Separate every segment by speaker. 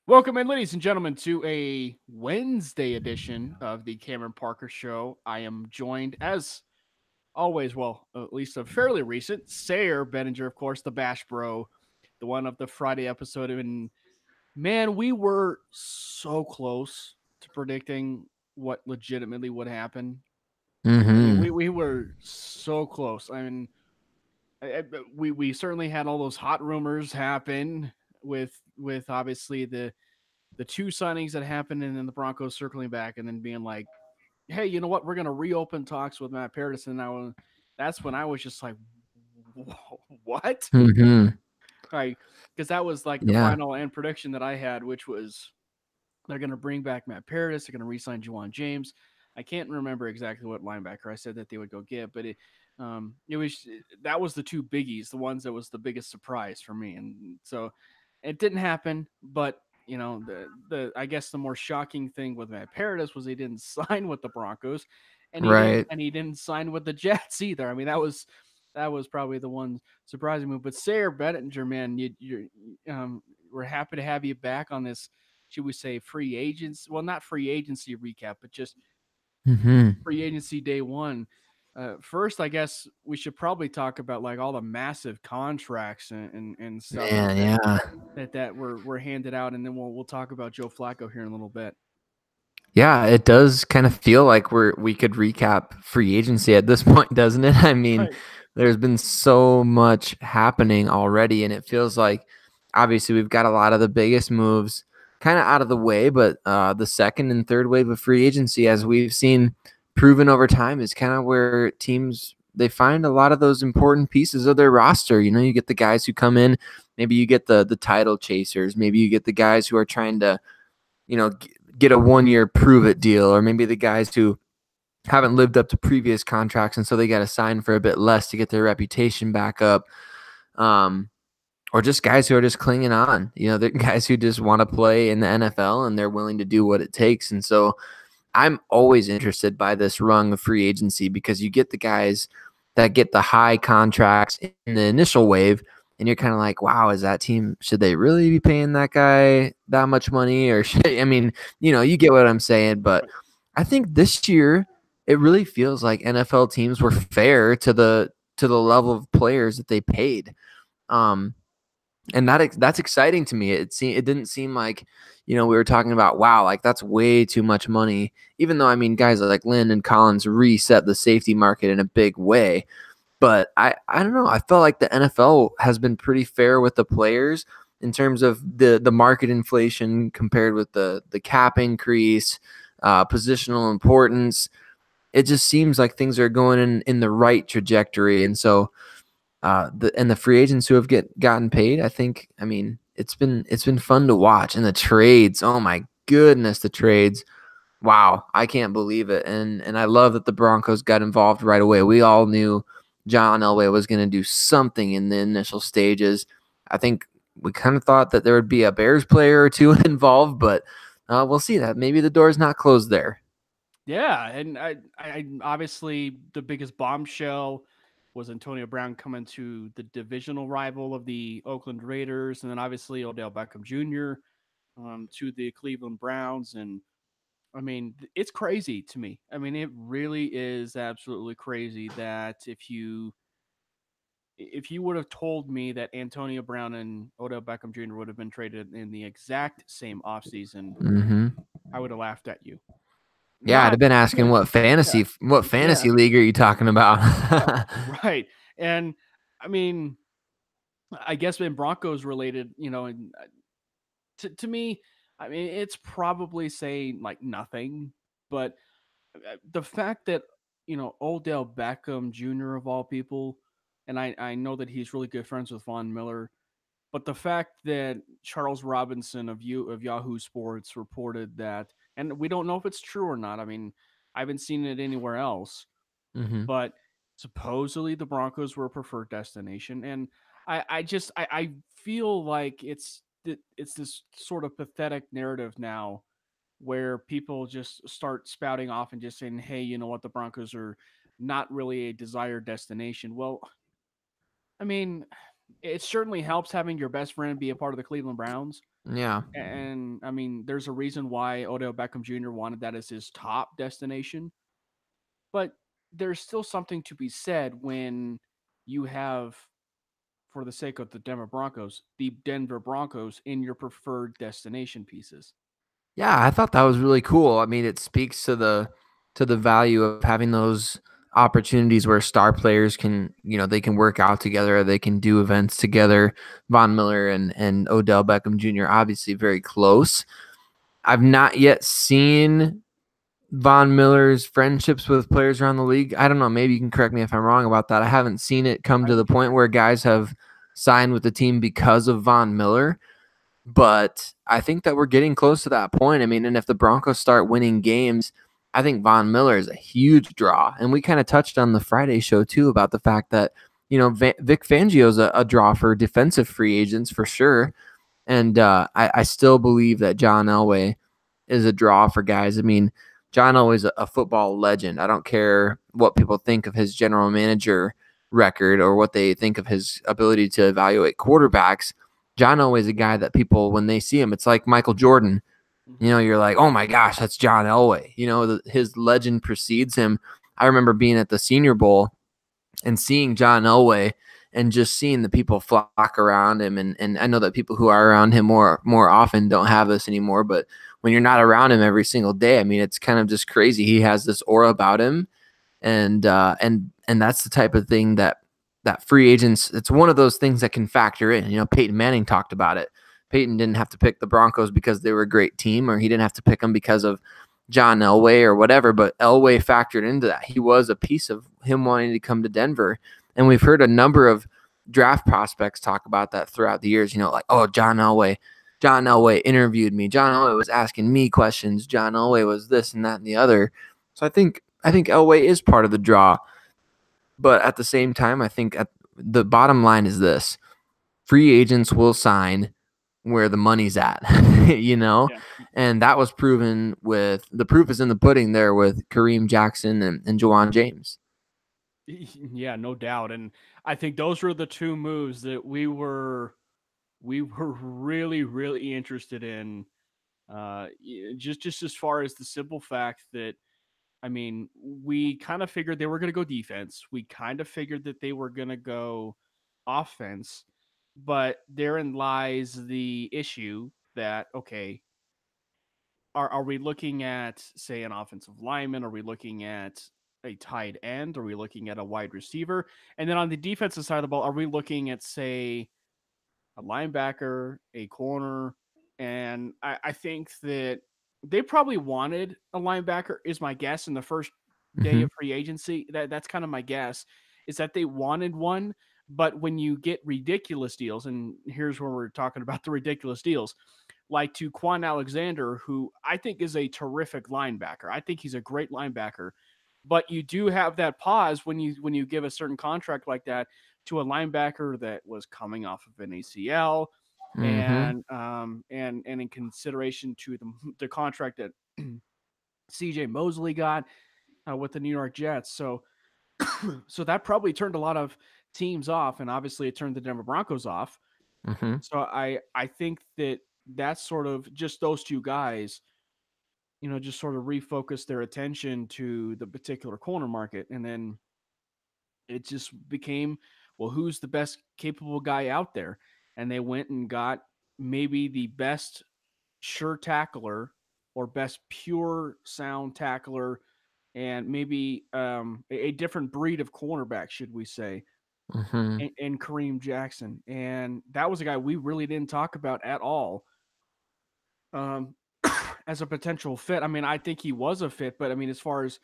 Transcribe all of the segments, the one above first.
Speaker 1: Welcome in, ladies and gentlemen, to a Wednesday edition of the Cameron Parker Show. I am joined, as always, well, at least a fairly recent, Sayer Benninger, of course, the Bash Bro, the one of the Friday episode. And man, we were so close to predicting what legitimately would happen. I mean,
Speaker 2: Mm-hmm.
Speaker 1: we were so close. I mean, we certainly had all those hot rumors happen with obviously the two signings that happened and then the Broncos circling back and then being like, hey, you know what? We're going to reopen talks with Matt Paradis. And that's when I was just like, what?
Speaker 2: Mm-hmm.
Speaker 1: Right. Because that was like the
Speaker 2: Yeah.
Speaker 1: final end prediction that I had, which was they're going to bring back Matt Paradis. They're going to re sign Juwan James. I can't remember exactly what linebacker I said that they would go get, but it was that was the two biggies, the ones that was the biggest surprise for me, and so it didn't happen. But the I guess the more shocking thing with Matt Paradis was he didn't sign with the Broncos,
Speaker 2: Right.
Speaker 1: and he didn't sign with the Jets either. I mean that was probably the one surprising move. But Sayer Bettinger, man, we're happy to have you back on this, should we say, free agents? Well, not free agency recap, but just
Speaker 2: Mm-hmm.
Speaker 1: free agency day one. First, I guess we should probably talk about like all the massive contracts and stuff
Speaker 2: Man, yeah.
Speaker 1: that were handed out, and then we'll talk about Joe Flacco here in a little bit.
Speaker 2: Yeah, it does kind of feel like we could recap free agency at this point, doesn't it? I mean,
Speaker 1: Right.
Speaker 2: there's been so much happening already, and it feels like obviously we've got a lot of the biggest moves kind of out of the way, but the second and third wave of free agency, as we've seen proven over time, is kind of where teams they find a lot of those important pieces of their roster. You know, you get the guys who come in, maybe you get the title chasers, maybe you get the guys who are trying to, you know, get a 1 year prove it deal, or maybe the guys who haven't lived up to previous contracts and so they got to sign for a bit less to get their reputation back up. Um, or just guys who are just clinging on. You know, they're guys who just want to play in the NFL and they're willing to do what it takes. And so I'm always interested by this rung of free agency because you get the guys that get the high contracts in the initial wave, and you're kind of like, wow, is that team, should they really be paying that guy that much money? Or should, I mean, you get what I'm saying. But
Speaker 1: Right.
Speaker 2: I think this year it really feels like NFL teams were fair to the level of players that they paid. Um, and that's exciting to me. It didn't seem like, we were talking about, wow, like that's way too much money. Even though, I mean, guys like Lynn and Collins reset the safety market in a big way. But I don't know. I felt like the NFL has been pretty fair with the players in terms of the market inflation compared with the cap increase, positional importance. It just seems like things are going in the right trajectory, and so the free agents who have gotten paid, I think, I mean, it's been fun to watch. And the trades, oh my goodness, the trades. Wow, I can't believe it. And I love that the Broncos got involved right away. We all knew John Elway was going to do something in the initial stages. I think we kind of thought that there would be a Bears player or two involved, but we'll see that. Maybe the door's not closed there.
Speaker 1: Yeah, and I obviously the biggest bombshell was Antonio Brown coming to the divisional rival of the Oakland Raiders, and then obviously Odell Beckham Jr. To the Cleveland Browns, and I mean, it's crazy to me. I mean, it really is absolutely crazy that if you would have told me that Antonio Brown and Odell Beckham Jr. would have been traded in the exact same offseason,
Speaker 2: Mm-hmm.
Speaker 1: I would have laughed at you.
Speaker 2: Yeah, I'd
Speaker 1: Not
Speaker 2: have been asking
Speaker 1: yeah,
Speaker 2: what
Speaker 1: yeah,
Speaker 2: fantasy league are you talking about?
Speaker 1: right. And I mean, I guess in Broncos related, and to me, I mean, it's probably saying like nothing, but the fact that Odell Beckham Jr. of all people, and I know that he's really good friends with Von Miller, but the fact that Charles Robinson of Yahoo Sports reported that, and we don't know if it's true or not. I mean, I haven't seen it anywhere else,
Speaker 2: Hmm.
Speaker 1: but supposedly the Broncos were a preferred destination, and I feel like it's this sort of pathetic narrative now where people just start spouting off and just saying, hey, you know what, the Broncos are not really a desired destination. Well, I mean, it certainly helps having your best friend be a part of the Cleveland Browns.
Speaker 2: Yeah.
Speaker 1: And I mean, there's a reason why Odell Beckham Jr. wanted that as his top destination. But there's still something to be said when you have, for the sake of the Denver Broncos, the Denver Broncos in your preferred destination pieces.
Speaker 2: Yeah, I thought that was really cool. I mean, it speaks to the value of having those opportunities where star players can, they can work out together, they can do events together. Von Miller and Odell Beckham Jr. obviously very close. I've not yet seen Von Miller's friendships with players around the league. I don't know. Maybe you can correct me if I'm wrong about that. I haven't seen it come
Speaker 1: I
Speaker 2: to the
Speaker 1: would
Speaker 2: point
Speaker 1: concur.
Speaker 2: where guys have signed with the team because of Von Miller. But I think that we're getting close to that point. I mean, and if the Broncos start winning games, I think Von Miller is a huge draw. And we kind of touched on the Friday show too about the fact that, Vic Fangio's a draw for defensive free agents for sure. And I still believe that John Elway is a draw for guys. I mean, John Elway's a football legend. I don't care what people think of his general manager record or what they think of his ability to evaluate quarterbacks. John Elway's a guy that people, when they see him, it's like Michael Jordan.
Speaker 1: Mm-hmm.
Speaker 2: You're like, oh my gosh, that's John Elway. His legend precedes him. I remember being at the Senior Bowl and seeing John Elway and just seeing the people flock around him. And I know that people who are around him more often don't have this anymore, but when you're not around him every single day, I mean, it's kind of just crazy. He has this aura about him. And that's the type of thing that free agents, it's one of those things that can factor in. Peyton Manning talked about it. Peyton didn't have to pick the Broncos because they were a great team, or he didn't have to pick them because of John Elway or whatever, but Elway factored into that. He was a piece of him wanting to come to Denver. And we've heard a number of draft prospects talk about that throughout the years, like, oh, John Elway interviewed me. John Elway was asking me questions. John Elway was this and that and the other. So I think Elway is part of the draw. But at the same time, I think the bottom line is this: free agents will sign where the money's at,
Speaker 1: Yeah.
Speaker 2: and that was proven with the proof is in the pudding there with Kareem Jackson and Jawan James.
Speaker 1: Yeah, no doubt. And I think those were the two moves that we were really really interested in. Just as far as the simple fact that, I mean, we kind of figured they were going to go defense. We kind of figured that they were going to go offense, but therein lies the issue that, okay, are we looking at, say, an offensive lineman? Are we looking at a tight end? Are we looking at a wide receiver? And then on the defensive side of the ball, are we looking at, say, a linebacker, a corner? And I think that they probably wanted a linebacker, is my guess, in the first day
Speaker 2: Mm-hmm.
Speaker 1: of free agency. That's kind of my guess, is that they wanted one. But when you get ridiculous deals, and here's where we're talking about the ridiculous deals, like to Quan Alexander, who I think is a terrific linebacker. I think he's a great linebacker. But you do have that pause when you give a certain contract like that to a linebacker that was coming off of an ACL,
Speaker 2: Mm-hmm.
Speaker 1: and in consideration to the contract that CJ Mosley got with the New York Jets. So that probably turned a lot of teams off, and obviously it turned the Denver Broncos off.
Speaker 2: Mm-hmm.
Speaker 1: So I think that that's sort of just those two guys, just sort of refocus their attention to the particular corner market. And then it just became, well, who's the best capable guy out there? And they went and got maybe the best sure tackler or best pure sound tackler, and maybe a different breed of cornerback, should we say,
Speaker 2: Mm-hmm.
Speaker 1: and Kareem Jackson. And that was a guy we really didn't talk about at all, um, as a potential fit. I mean, I think he was a fit, but I mean, as far as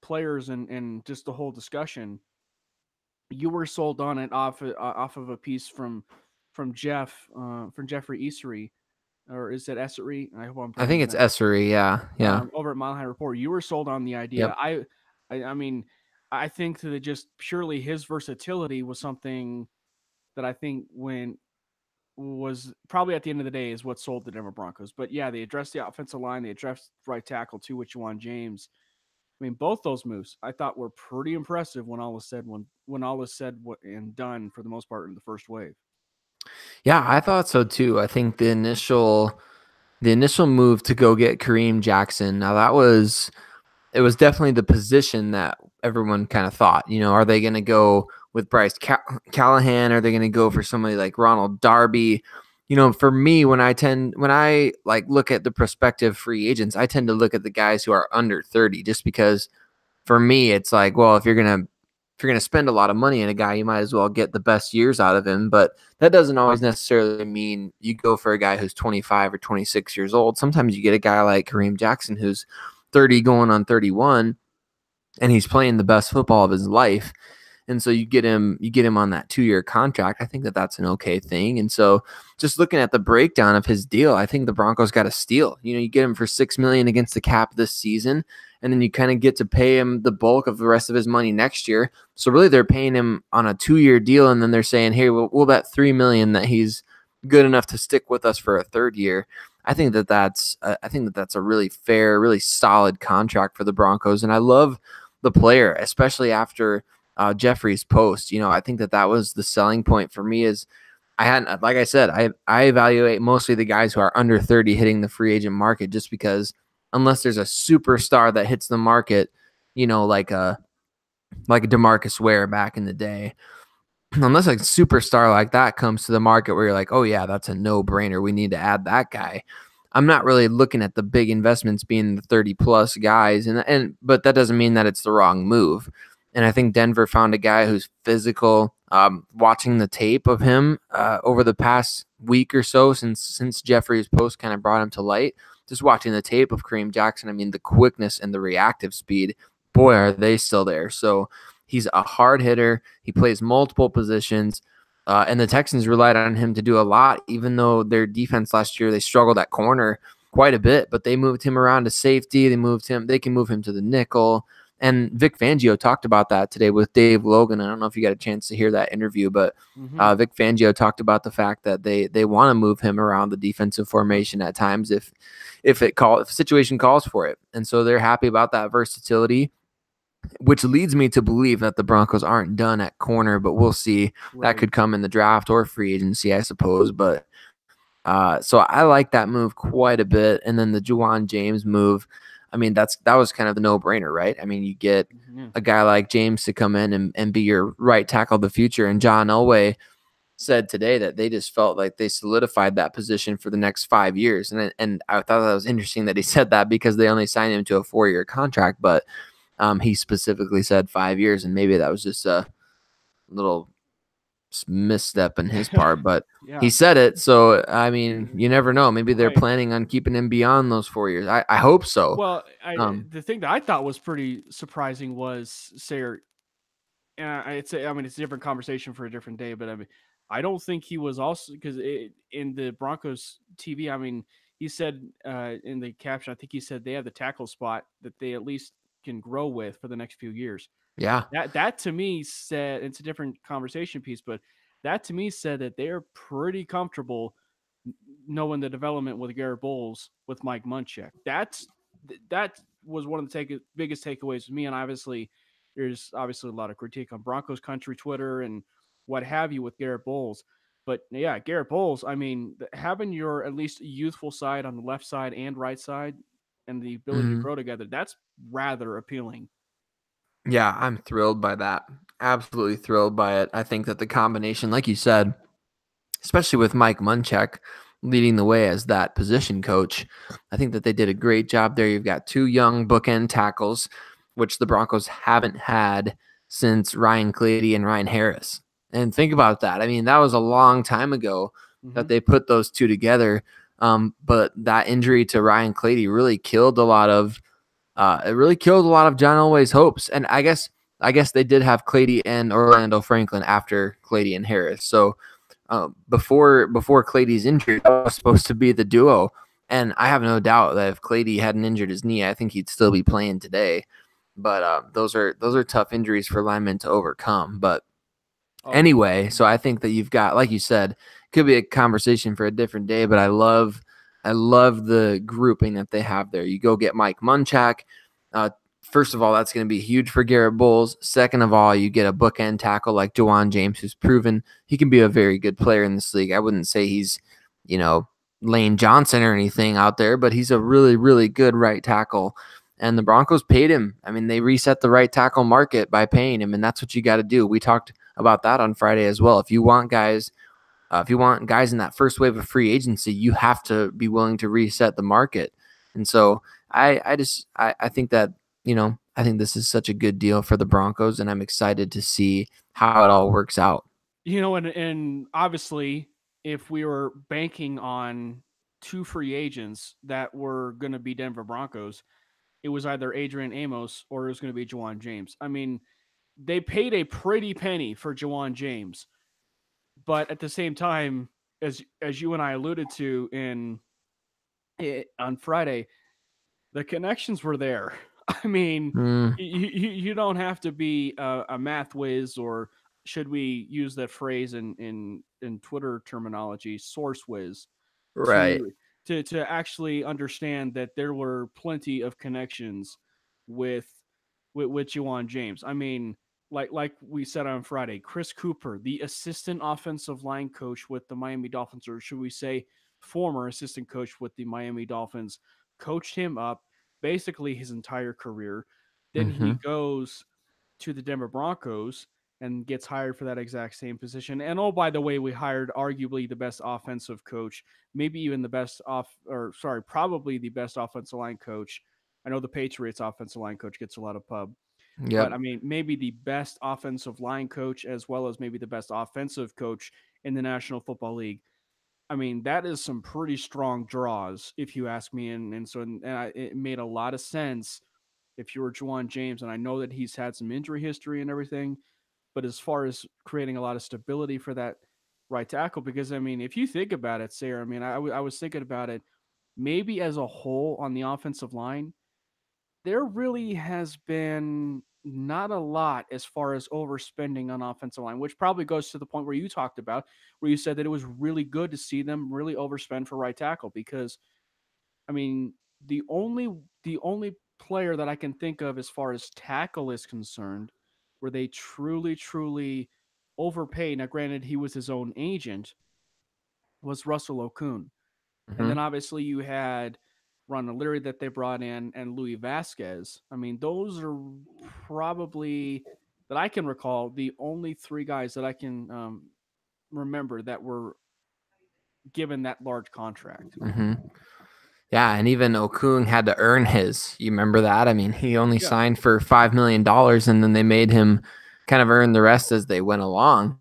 Speaker 1: players and just the whole discussion, you were sold on it off of a piece from Jeffrey Easery, or is it Essery? I hope I'm
Speaker 2: I think
Speaker 1: pronouncing
Speaker 2: it's
Speaker 1: that.
Speaker 2: Essery. Yeah. Yeah.
Speaker 1: Over at Mile High Report, you were sold on the idea.
Speaker 2: Yep.
Speaker 1: I mean, I think that just purely his versatility was something that I think when was probably at the end of the day is what sold the Denver Broncos. But yeah, they addressed the offensive line, they addressed right tackle too, which James. I mean, both those moves I thought were pretty impressive when all was said when all was said and done for the most part in the first wave.
Speaker 2: Yeah, I thought so too. I think the initial move to go get Kareem Jackson. Now that was it was definitely the position that everyone kind of thought. Are they going to go with Bryce Callahan? Are they going to go for somebody like Ronald Darby? For me, when I like look at the prospective free agents, I tend to look at the guys who are under 30, just because for me, it's like, well, if you're gonna spend a lot of money in a guy, you might as well get the best years out of him. But that doesn't always necessarily mean you go for a guy who's 25 or 26 years old. Sometimes you get a guy like Kareem Jackson who's 30 going on 31, and he's playing the best football of his life. And so you get him on that 2-year contract. I think that that's an okay thing. And so just looking at the breakdown of his deal, I think the Broncos got a steal. You get him for $6 million against the cap this season, and then you kind of get to pay him the bulk of the rest of his money next year. So really they're paying him on a 2-year deal, and then they're saying, hey, we'll bet $3 million that he's good enough to stick with us for a third year. I think that that's a really fair, really solid contract for the Broncos, and I love the player, especially after Jeffrey's post. I think that was the selling point for me. Is I hadn't, like I said, I evaluate mostly the guys who are under 30 hitting the free agent market, just because unless there's a superstar that hits the market, like a DeMarcus Ware back in the day, unless a superstar like that comes to the market where you're like, oh yeah, that's a no-brainer, we need to add that guy. I'm not really looking at the big investments being the 30 plus guys, but that doesn't mean that it's the wrong move. And I think Denver found a guy who's physical. Watching the tape of him over the past week or so, since Jeffrey's post kind of brought him to light, just watching the tape of Kareem Jackson, I mean, the quickness and the reactive speed, boy, are they still there. So he's a hard hitter. He plays multiple positions. And the Texans relied on him to do a lot, even though their defense last year, they struggled at corner quite a bit, but they moved him around to safety. They can move him to the nickel. And Vic Fangio talked about that today with Dave Logan. I don't know if you got a chance to hear that interview, but Vic Fangio talked about the fact that they want to move him around the defensive formation at times if the situation calls for it. And so they're happy about that versatility, which leads me to believe that the Broncos aren't done at corner, but we'll see.
Speaker 1: Right.
Speaker 2: That could come in the draft or free agency, I suppose. But so I like that move quite a bit. And then the Juwan James move, I mean, that was kind of the no-brainer, right? I mean, you get a guy like James to come in and be your right tackle of the future. And John Elway said today that they just felt like they solidified that position for the next 5 years. And I thought that was interesting that he said that, because they only signed him to a 4-year contract, but he specifically said 5 years, and maybe that was just a little misstep in his part, but he said it. So, I mean, you never know. Maybe they're planning on keeping him beyond those 4 years. I hope so.
Speaker 1: Well, the thing that I thought was pretty surprising was Sayre. It's a different conversation for a different day, but I mean, I don't think he was also, because in the Broncos TV, I mean, he said in the caption, I think he said they have the tackle spot that they at least can grow with for the next few years.
Speaker 2: Yeah.
Speaker 1: That to me said, it's a different conversation piece, but that to me said that they're pretty comfortable knowing the development with Garrett Bowles with Mike Munchak. That was one of the biggest takeaways with me, and obviously there's obviously a lot of critique on Broncos country Twitter and what have you with Garrett Bowles. But yeah, Garrett Bowles, I mean, having your at least youthful side on the left side and right side and the ability to grow together, that's rather appealing.
Speaker 2: Yeah, I'm thrilled by that. Absolutely thrilled by it. I think that the combination, like you said, especially with Mike Munchak leading the way as that position coach, I think that they did a great job there. You've got 2 young bookend tackles, which the Broncos haven't had since Ryan Clady and Ryan Harris. And think about that. I mean, that was a long time ago that they put those 2 together. But that injury to Ryan Clady really killed a lot of John Elway's hopes. And I guess they did have Clady and Orlando Franklin after Clady and Harris. So before Clady's injury, that was supposed to be the duo. And I have no doubt that if Clady hadn't injured his knee, I think he'd still be playing today. But those are tough injuries for linemen to overcome. But anyway, so I think that you've got, like you said, could be a conversation for a different day, but I love the grouping that they have there. You go get Mike Munchak, first of all, that's going to be huge for Garrett Bowles. Second of all, you get a bookend tackle like Jawan James, who's proven he can be a very good player in this league. I wouldn't say he's, you know, Lane Johnson or anything out there, but he's a really, really good right tackle. And the Broncos paid him. I mean, they reset the right tackle market by paying him, and that's what you got to do. We talked about that on Friday as well. If you want guys in that first wave of free agency, you have to be willing to reset the market. And so I think that, I think this is such a good deal for the Broncos, and I'm excited to see how it all works out.
Speaker 1: And obviously, if we were banking on two free agents that were going to be Denver Broncos, it was either Adrian Amos or it was going to be Jawan James. I mean, they paid a pretty penny for Jawan James, but at the same time, as you and I alluded to on Friday, the connections were there. I mean,
Speaker 2: Mm,
Speaker 1: you don't have to be a math whiz, or should we use that phrase in Twitter terminology, source whiz,
Speaker 2: right.
Speaker 1: to to actually understand that there were plenty of connections with with Juwan James. I mean, like we said on Friday, Chris Cooper, the assistant offensive line coach with the Miami Dolphins, or should we say former assistant coach with the Miami Dolphins, coached him up basically his entire career. Then he
Speaker 2: Mm-hmm.
Speaker 1: goes to the Denver Broncos and gets hired for that exact same position. And oh, by the way, we hired arguably the best offensive coach, maybe even the best probably the best offensive line coach. I know the Patriots offensive line coach gets a lot of pub, but
Speaker 2: Yep.
Speaker 1: I mean, maybe the best offensive line coach as well as maybe the best offensive coach in the National Football League. I mean, that is some pretty strong draws, if you ask me. It made a lot of sense if you were Juwan James, and I know that he's had some injury history and everything, but as far as creating a lot of stability for that right tackle, because I mean, if you think about it, Sarah, I mean, I was thinking about it, maybe as a whole on the offensive line, there really has been not a lot as far as overspending on offensive line, which probably goes to the point where you talked about, where you said that it was really good to see them really overspend for right tackle because I mean, the only player that I can think of as far as tackle is concerned, where they truly overpaid. Now, granted, he was his own agent, was Russell Okung, and
Speaker 2: Mm-hmm.
Speaker 1: then obviously you had Ron O'Leary that they brought in and Louis Vasquez. I mean, those are probably that I can recall the only three guys that I can remember that were given that large contract.
Speaker 2: Mm-hmm. Yeah, and even Okung had to earn his. You remember that? I mean, he only
Speaker 1: Yeah.
Speaker 2: signed for $5 million, and then they made him kind of earn the rest as they went along.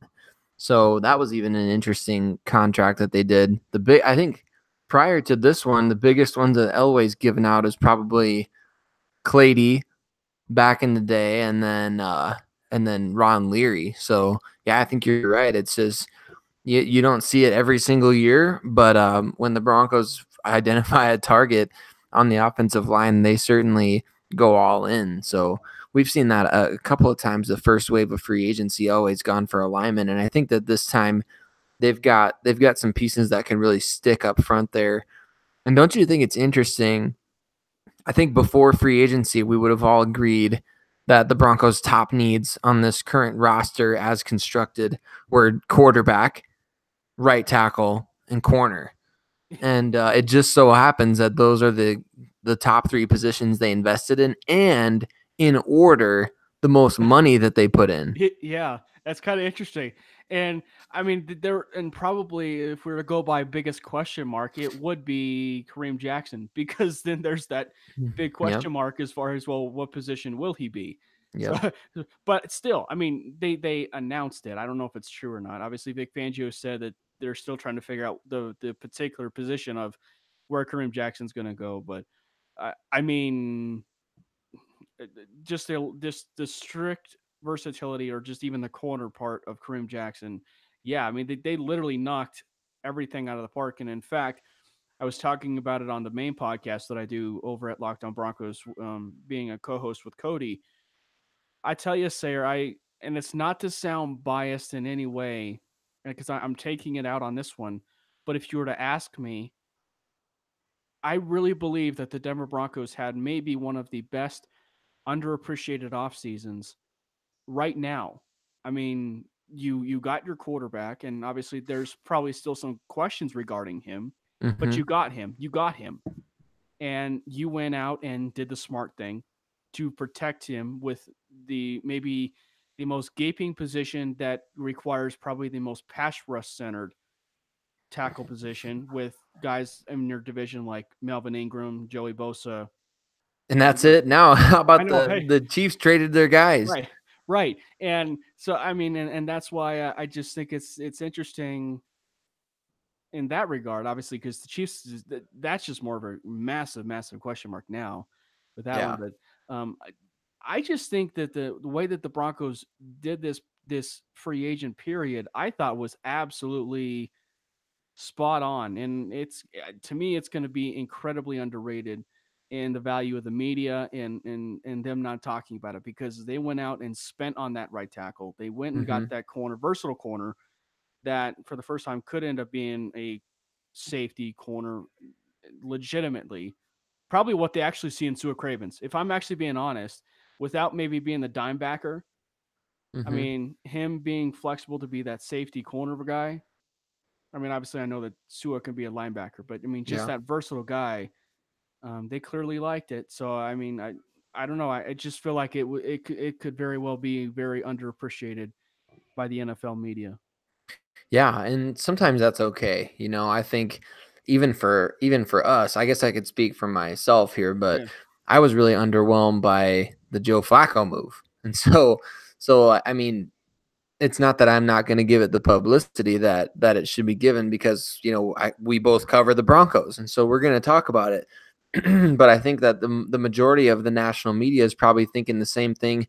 Speaker 2: So that was even an interesting contract that they did. I think prior to this one, the biggest one that Elway's given out is probably Clady back in the day, and then Ron Leary. So yeah, I think you're right. It's just you don't see it every single year, but when the Broncos identify a target on the offensive line, they certainly go all in. So we've seen that a couple of times. The first wave of free agency always gone for alignment, and I think that this time they've got some pieces that can really stick up front there. And don't you think it's interesting? I think before free agency, we would have all agreed that the Broncos' top needs on this current roster, as constructed, were quarterback, right tackle, and corner. And it just so happens that those are the top three positions they invested in, and in order, the most money that they put in.
Speaker 1: Yeah, that's kind of interesting. And I mean, there and probably if we were to go by biggest question mark, it would be Kareem Jackson because then there's that big
Speaker 2: Yep.
Speaker 1: question mark as far as well, what position will he be? So,
Speaker 2: Yep.
Speaker 1: but still, I mean, they announced it. I don't know if it's true or not. Obviously, Vic Fangio said that they're still trying to figure out the particular position of where Kareem Jackson's going to go. But I mean, just the strict versatility or just even the corner part of Kareem Jackson. Yeah, I mean they literally knocked everything out of the park. And in fact, I was talking about it on the main podcast that I do over at Locked On Broncos, being a co-host with Cody. I tell you, Sayer, and it's not to sound biased in any way, because I'm taking it out on this one. But if you were to ask me, I really believe that the Denver Broncos had maybe one of the best underappreciated off seasons right now. I mean, you got your quarterback, and obviously there's probably still some questions regarding him, but
Speaker 2: Hmm.
Speaker 1: you got him. You got him, and you went out and did the smart thing to protect him with maybe the most gaping position that requires probably the most pass rush centered tackle position with guys in your division like Melvin Ingram, Joey Bosa.
Speaker 2: And that's it. Now, how
Speaker 1: I
Speaker 2: about
Speaker 1: know, hey,
Speaker 2: the Chiefs traded their guys?
Speaker 1: right, right, and so I mean, and that's why I just think it's interesting in that regard, obviously, because the Chiefs that's just more of a massive, massive question mark now with that one.
Speaker 2: Yeah.
Speaker 1: But I just think that the way that the Broncos did this free agent period, I thought was absolutely spot on, and it's to me, it's going to be incredibly underrated in the value of the media and them not talking about it because they went out and spent on that right tackle. They went and got
Speaker 2: Hmm.
Speaker 1: that corner, versatile corner that for the first time could end up being a safety corner legitimately. Probably what they actually see in Sua Cravens. If I'm actually being honest, without maybe being the dime backer, I
Speaker 2: Hmm.
Speaker 1: mean, him being flexible to be that safety corner of a guy. I mean, obviously, I know that Sua can be a linebacker, but I mean, just
Speaker 2: Yeah.
Speaker 1: that versatile guy, they clearly liked it. So, I mean, I don't know. I just feel like it could very well be very underappreciated by the NFL media.
Speaker 2: Yeah, and sometimes that's okay. I think even for us, I guess I could speak for myself here, but
Speaker 1: Yeah.
Speaker 2: I was really underwhelmed by the Joe Flacco move. And so I mean, it's not that I'm not going to give it the publicity that it should be given because, we both cover the Broncos, and so we're going to talk about it. But I think that the majority of the national media is probably thinking the same thing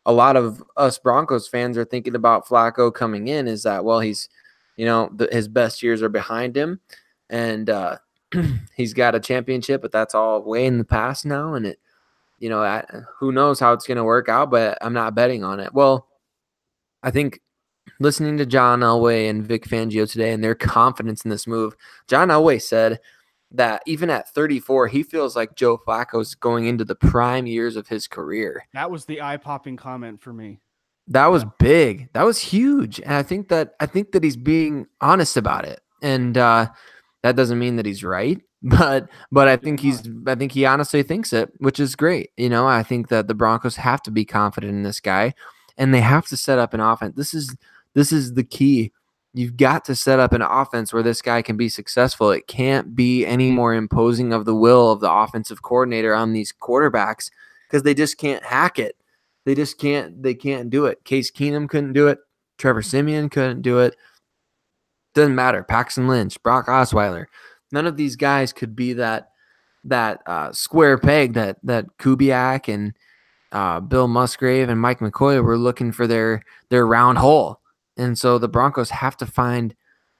Speaker 2: a lot of us Broncos fans are thinking about Flacco coming in is that, well, he's, his best years are behind him, and he's got a championship, but that's all way in the past now. And who knows how it's going to work out, but I'm not betting on it. Well, I think listening to John Elway and Vic Fangio today and their confidence in this move, John Elway said that even at 34, he feels like Joe Flacco's going into the prime years of his career.
Speaker 1: That was the eye popping comment for me.
Speaker 2: That was
Speaker 1: That
Speaker 2: big. That was huge. And I think that he's being honest about it. And that doesn't mean that he's right, but I
Speaker 1: does
Speaker 2: think
Speaker 1: not.
Speaker 2: he honestly thinks it, which is great. I think that the Broncos have to be confident in this guy and they have to set up an offense. This is the key. You've got to set up an offense where this guy can be successful. It can't be any more imposing of the will of the offensive coordinator on these quarterbacks because they just can't hack it. They can't do it. Case Keenum couldn't do it. Trevor Simeon couldn't do it. Doesn't matter. Paxton Lynch, Brock Osweiler. None of these guys could be that square peg that Kubiak and Bill Musgrave and Mike McCoy were looking for their round hole. And so the Broncos have to find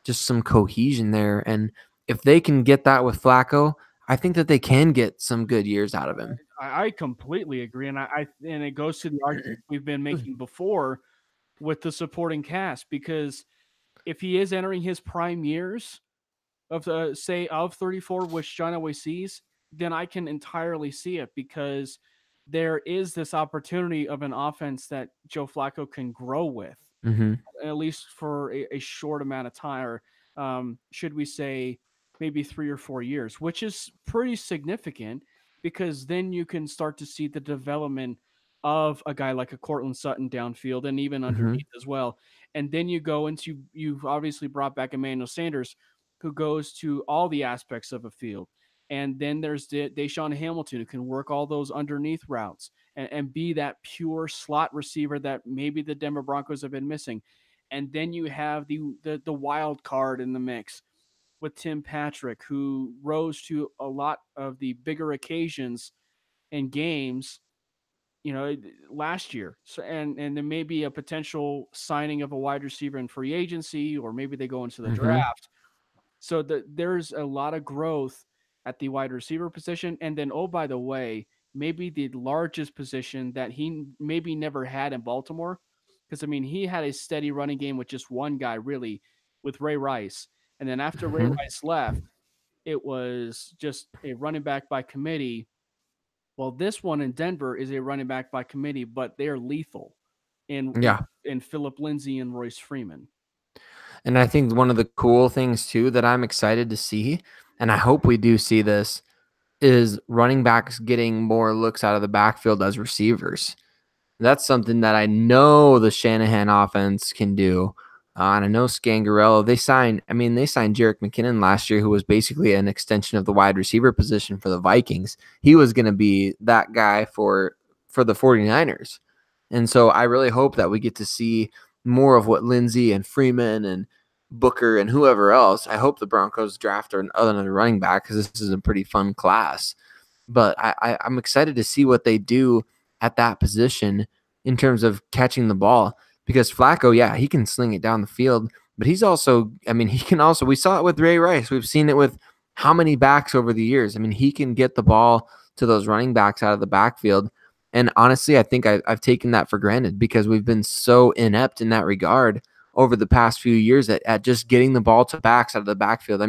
Speaker 2: just some cohesion there. And if they can get that with Flacco, I think that they can get some good years out of him.
Speaker 1: I completely agree, and and it goes to the argument we've been making before with the supporting cast because if he is entering his prime years of the say of 34, which John always sees, then I can entirely see it because there is this opportunity of an offense that Joe Flacco can grow with
Speaker 2: Mm-hmm.
Speaker 1: at least for a short amount of time, or should we say maybe 3 or 4 years, which is pretty significant because then you can start to see the development of a guy like a Cortland Sutton downfield and even
Speaker 2: Mm-hmm.
Speaker 1: underneath as well. And then you go into you've obviously brought back Emmanuel Sanders, who goes to all the aspects of a field. And then there's Deshaun Hamilton who can work all those underneath routes and be that pure slot receiver that maybe the Denver Broncos have been missing. And then you have the wild card in the mix with Tim Patrick, who rose to a lot of the bigger occasions and games, last year. So and there may be a potential signing of a wide receiver in free agency, or maybe they go into the
Speaker 2: Mm-hmm.
Speaker 1: draft. So there's a lot of growth at the wide receiver position. And then, oh, by the way, maybe the largest position that he maybe never had in Baltimore. Because, I mean, he had a steady running game with just one guy, really, with Ray Rice. And then after Ray
Speaker 2: Mm-hmm.
Speaker 1: Rice left, it was just a running back by committee Well, this one in Denver is a running back by committee, but they're lethal in in,
Speaker 2: Yeah.
Speaker 1: in Philip Lindsay and Royce Freeman.
Speaker 2: And I think one of the cool things too that I'm excited to see, and I hope we do see this, is running backs getting more looks out of the backfield as receivers. That's something that I know the Shanahan offense can do. And I know Scangarello, they signed Jerick McKinnon last year, who was basically an extension of the wide receiver position for the Vikings. He was going to be that guy for the 49ers. And so I really hope that we get to see more of what Lindsey and Freeman and Booker and whoever else. I hope the Broncos draft another running back because this is a pretty fun class. But I'm excited to see what they do at that position in terms of catching the ball because Flacco, yeah, he can sling it down the field, but he's also, he can also, we saw it with Ray Rice. We've seen it with how many backs over the years. He can get the ball to those running backs out of the backfield. And honestly, I think I've taken that for granted because we've been so inept in that regard over the past few years at just getting the ball to backs out of the backfield. I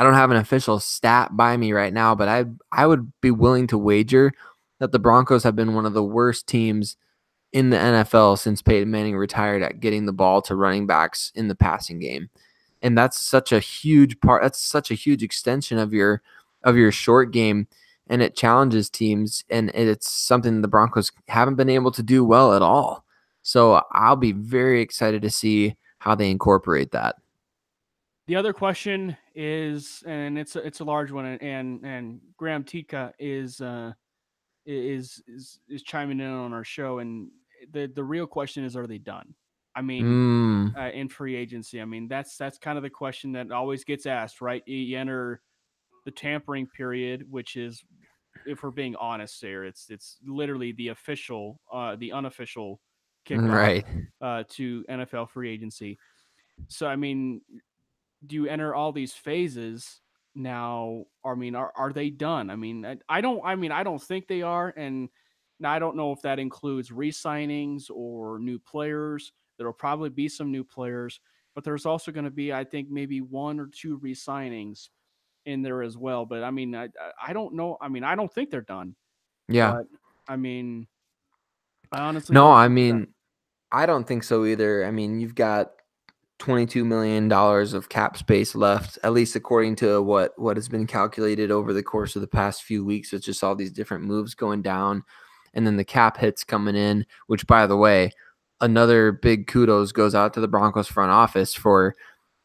Speaker 2: don't have an official stat by me right now, but I would be willing to wager that the Broncos have been one of the worst teams in the NFL since Peyton Manning retired at getting the ball to running backs in the passing game. And that's such a huge part. That's such a huge extension of your short game, and it challenges teams, and it's something the Broncos haven't been able to do well at all. So I'll be very excited to see how they incorporate that.
Speaker 1: The other question is, and it's a large one, and Graham Tika is chiming in on our show, and the real question is, are they done? I mean,
Speaker 2: Mm,
Speaker 1: in free agency, I mean that's kind of the question that always gets asked, right? You enter the tampering period, which is, if we're being honest here, it's literally the unofficial kickoff
Speaker 2: right.
Speaker 1: to NFL free agency. So I mean, do you enter all these phases now? I mean, are they done? I mean, I don't think they are, and now I don't know if that includes re-signings or new players. There'll probably be some new players, but there's also going to be, I think, maybe one or two re-signings in there as well. But I mean, I don't know. I mean, I don't think they're done,
Speaker 2: Yeah.
Speaker 1: but I mean, I honestly
Speaker 2: No,
Speaker 1: don't think they're done.
Speaker 2: I don't think so either. You've got $22 million of cap space left, at least according to what has been calculated over the course of the past few weeks with just all these different moves going down. And then the cap hits coming in, which, by the way, another big kudos goes out to the Broncos front office for.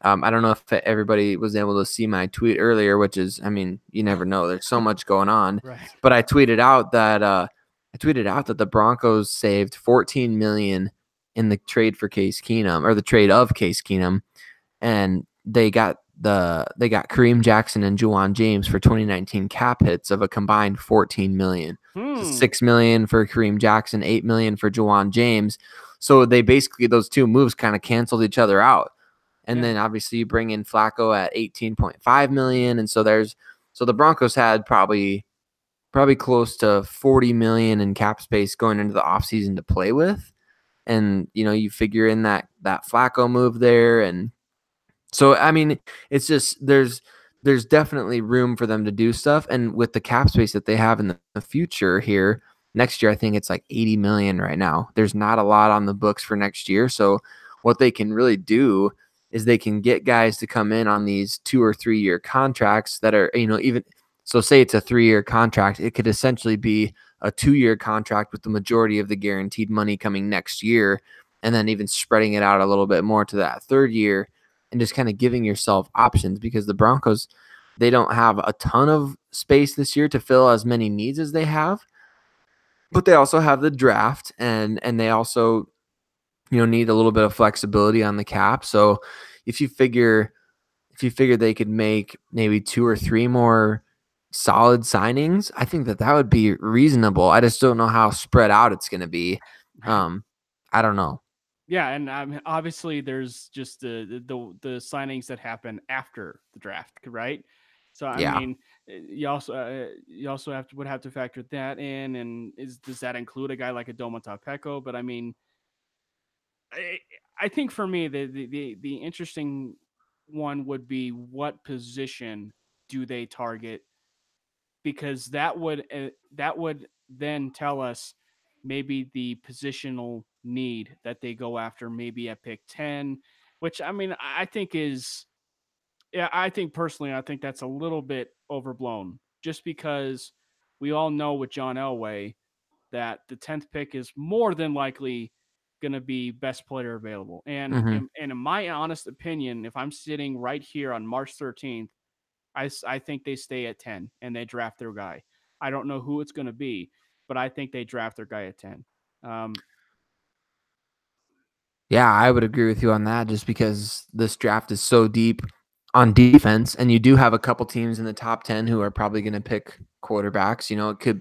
Speaker 2: I don't know if everybody was able to see my tweet earlier, which is, you never know. There's so much going on,
Speaker 1: Right.
Speaker 2: but I tweeted out that the Broncos saved 14 million in the trade for Case Keenum, or the trade of Case Keenum, and they got Kareem Jackson and Juwan James for 2019 cap hits of a combined 14 million. So
Speaker 1: Hmm.
Speaker 2: 6 million for Kareem Jackson, 8 million for Juwan James. So they basically, those two moves kind of canceled each other out. And
Speaker 1: Yeah.
Speaker 2: then obviously you bring in Flacco at 18.5 million, and so the Broncos had probably close to 40 million in cap space going into the offseason to play with. And you figure in that Flacco move there, and so it's just there's definitely room for them to do stuff, and with the cap space that they have in the future here next year, I think it's like 80 million right now. There's not a lot on the books for next year, so what they can really do is they can get guys to come in on these 2 or 3 year contracts that are, even so, say it's a 3 year contract, it could essentially be a 2 year contract with the majority of the guaranteed money coming next year, and then even spreading it out a little bit more to that third year, and just kind of giving yourself options, because the Broncos, they don't have a ton of space this year to fill as many needs as they have, but they also have the draft, and they also need a little bit of flexibility on the cap. So if you figure they could make maybe 2 or 3 more solid signings, I think that would be reasonable. I just don't know how spread out it's going to be.
Speaker 1: Right.
Speaker 2: I don't know.
Speaker 1: Yeah, and obviously there's just the signings that happen after the draft, right? So I
Speaker 2: Yeah.
Speaker 1: mean, you also would have to factor that in, and does that include a guy like a Domata Peko? But I mean, I, I think for me the interesting one would be, what position do they target? because that would then tell us maybe the positional need that they go after, maybe at pick 10, which I mean I think is yeah, I think personally, I think that's a little bit overblown just because we all know with John Elway that the 10th pick is more than likely going to be best player available. And,
Speaker 2: Hmm.
Speaker 1: and in my honest opinion, if I'm sitting right here on March 13th, I think they stay at 10 and they draft their guy. I don't know who it's going to be, but I think they draft their guy at 10. Um,
Speaker 2: Yeah, I would agree with you on that just because this draft is so deep on defense, and you do have a couple teams in the top 10 who are probably going to pick quarterbacks. It could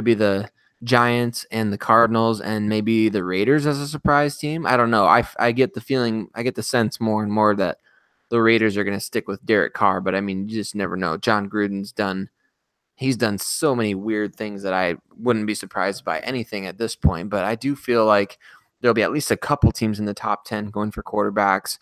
Speaker 2: be the Giants and the Cardinals and maybe the Raiders as a surprise team. I don't know. I get the feeling, I get the sense more and more that the Raiders are going to stick with Derek Carr, but I mean, you just never know. John Gruden's done he's done so many weird things that I wouldn't be surprised by anything at this point. But I do feel like there'll be at least a couple teams in the top 10 going for quarterbacks.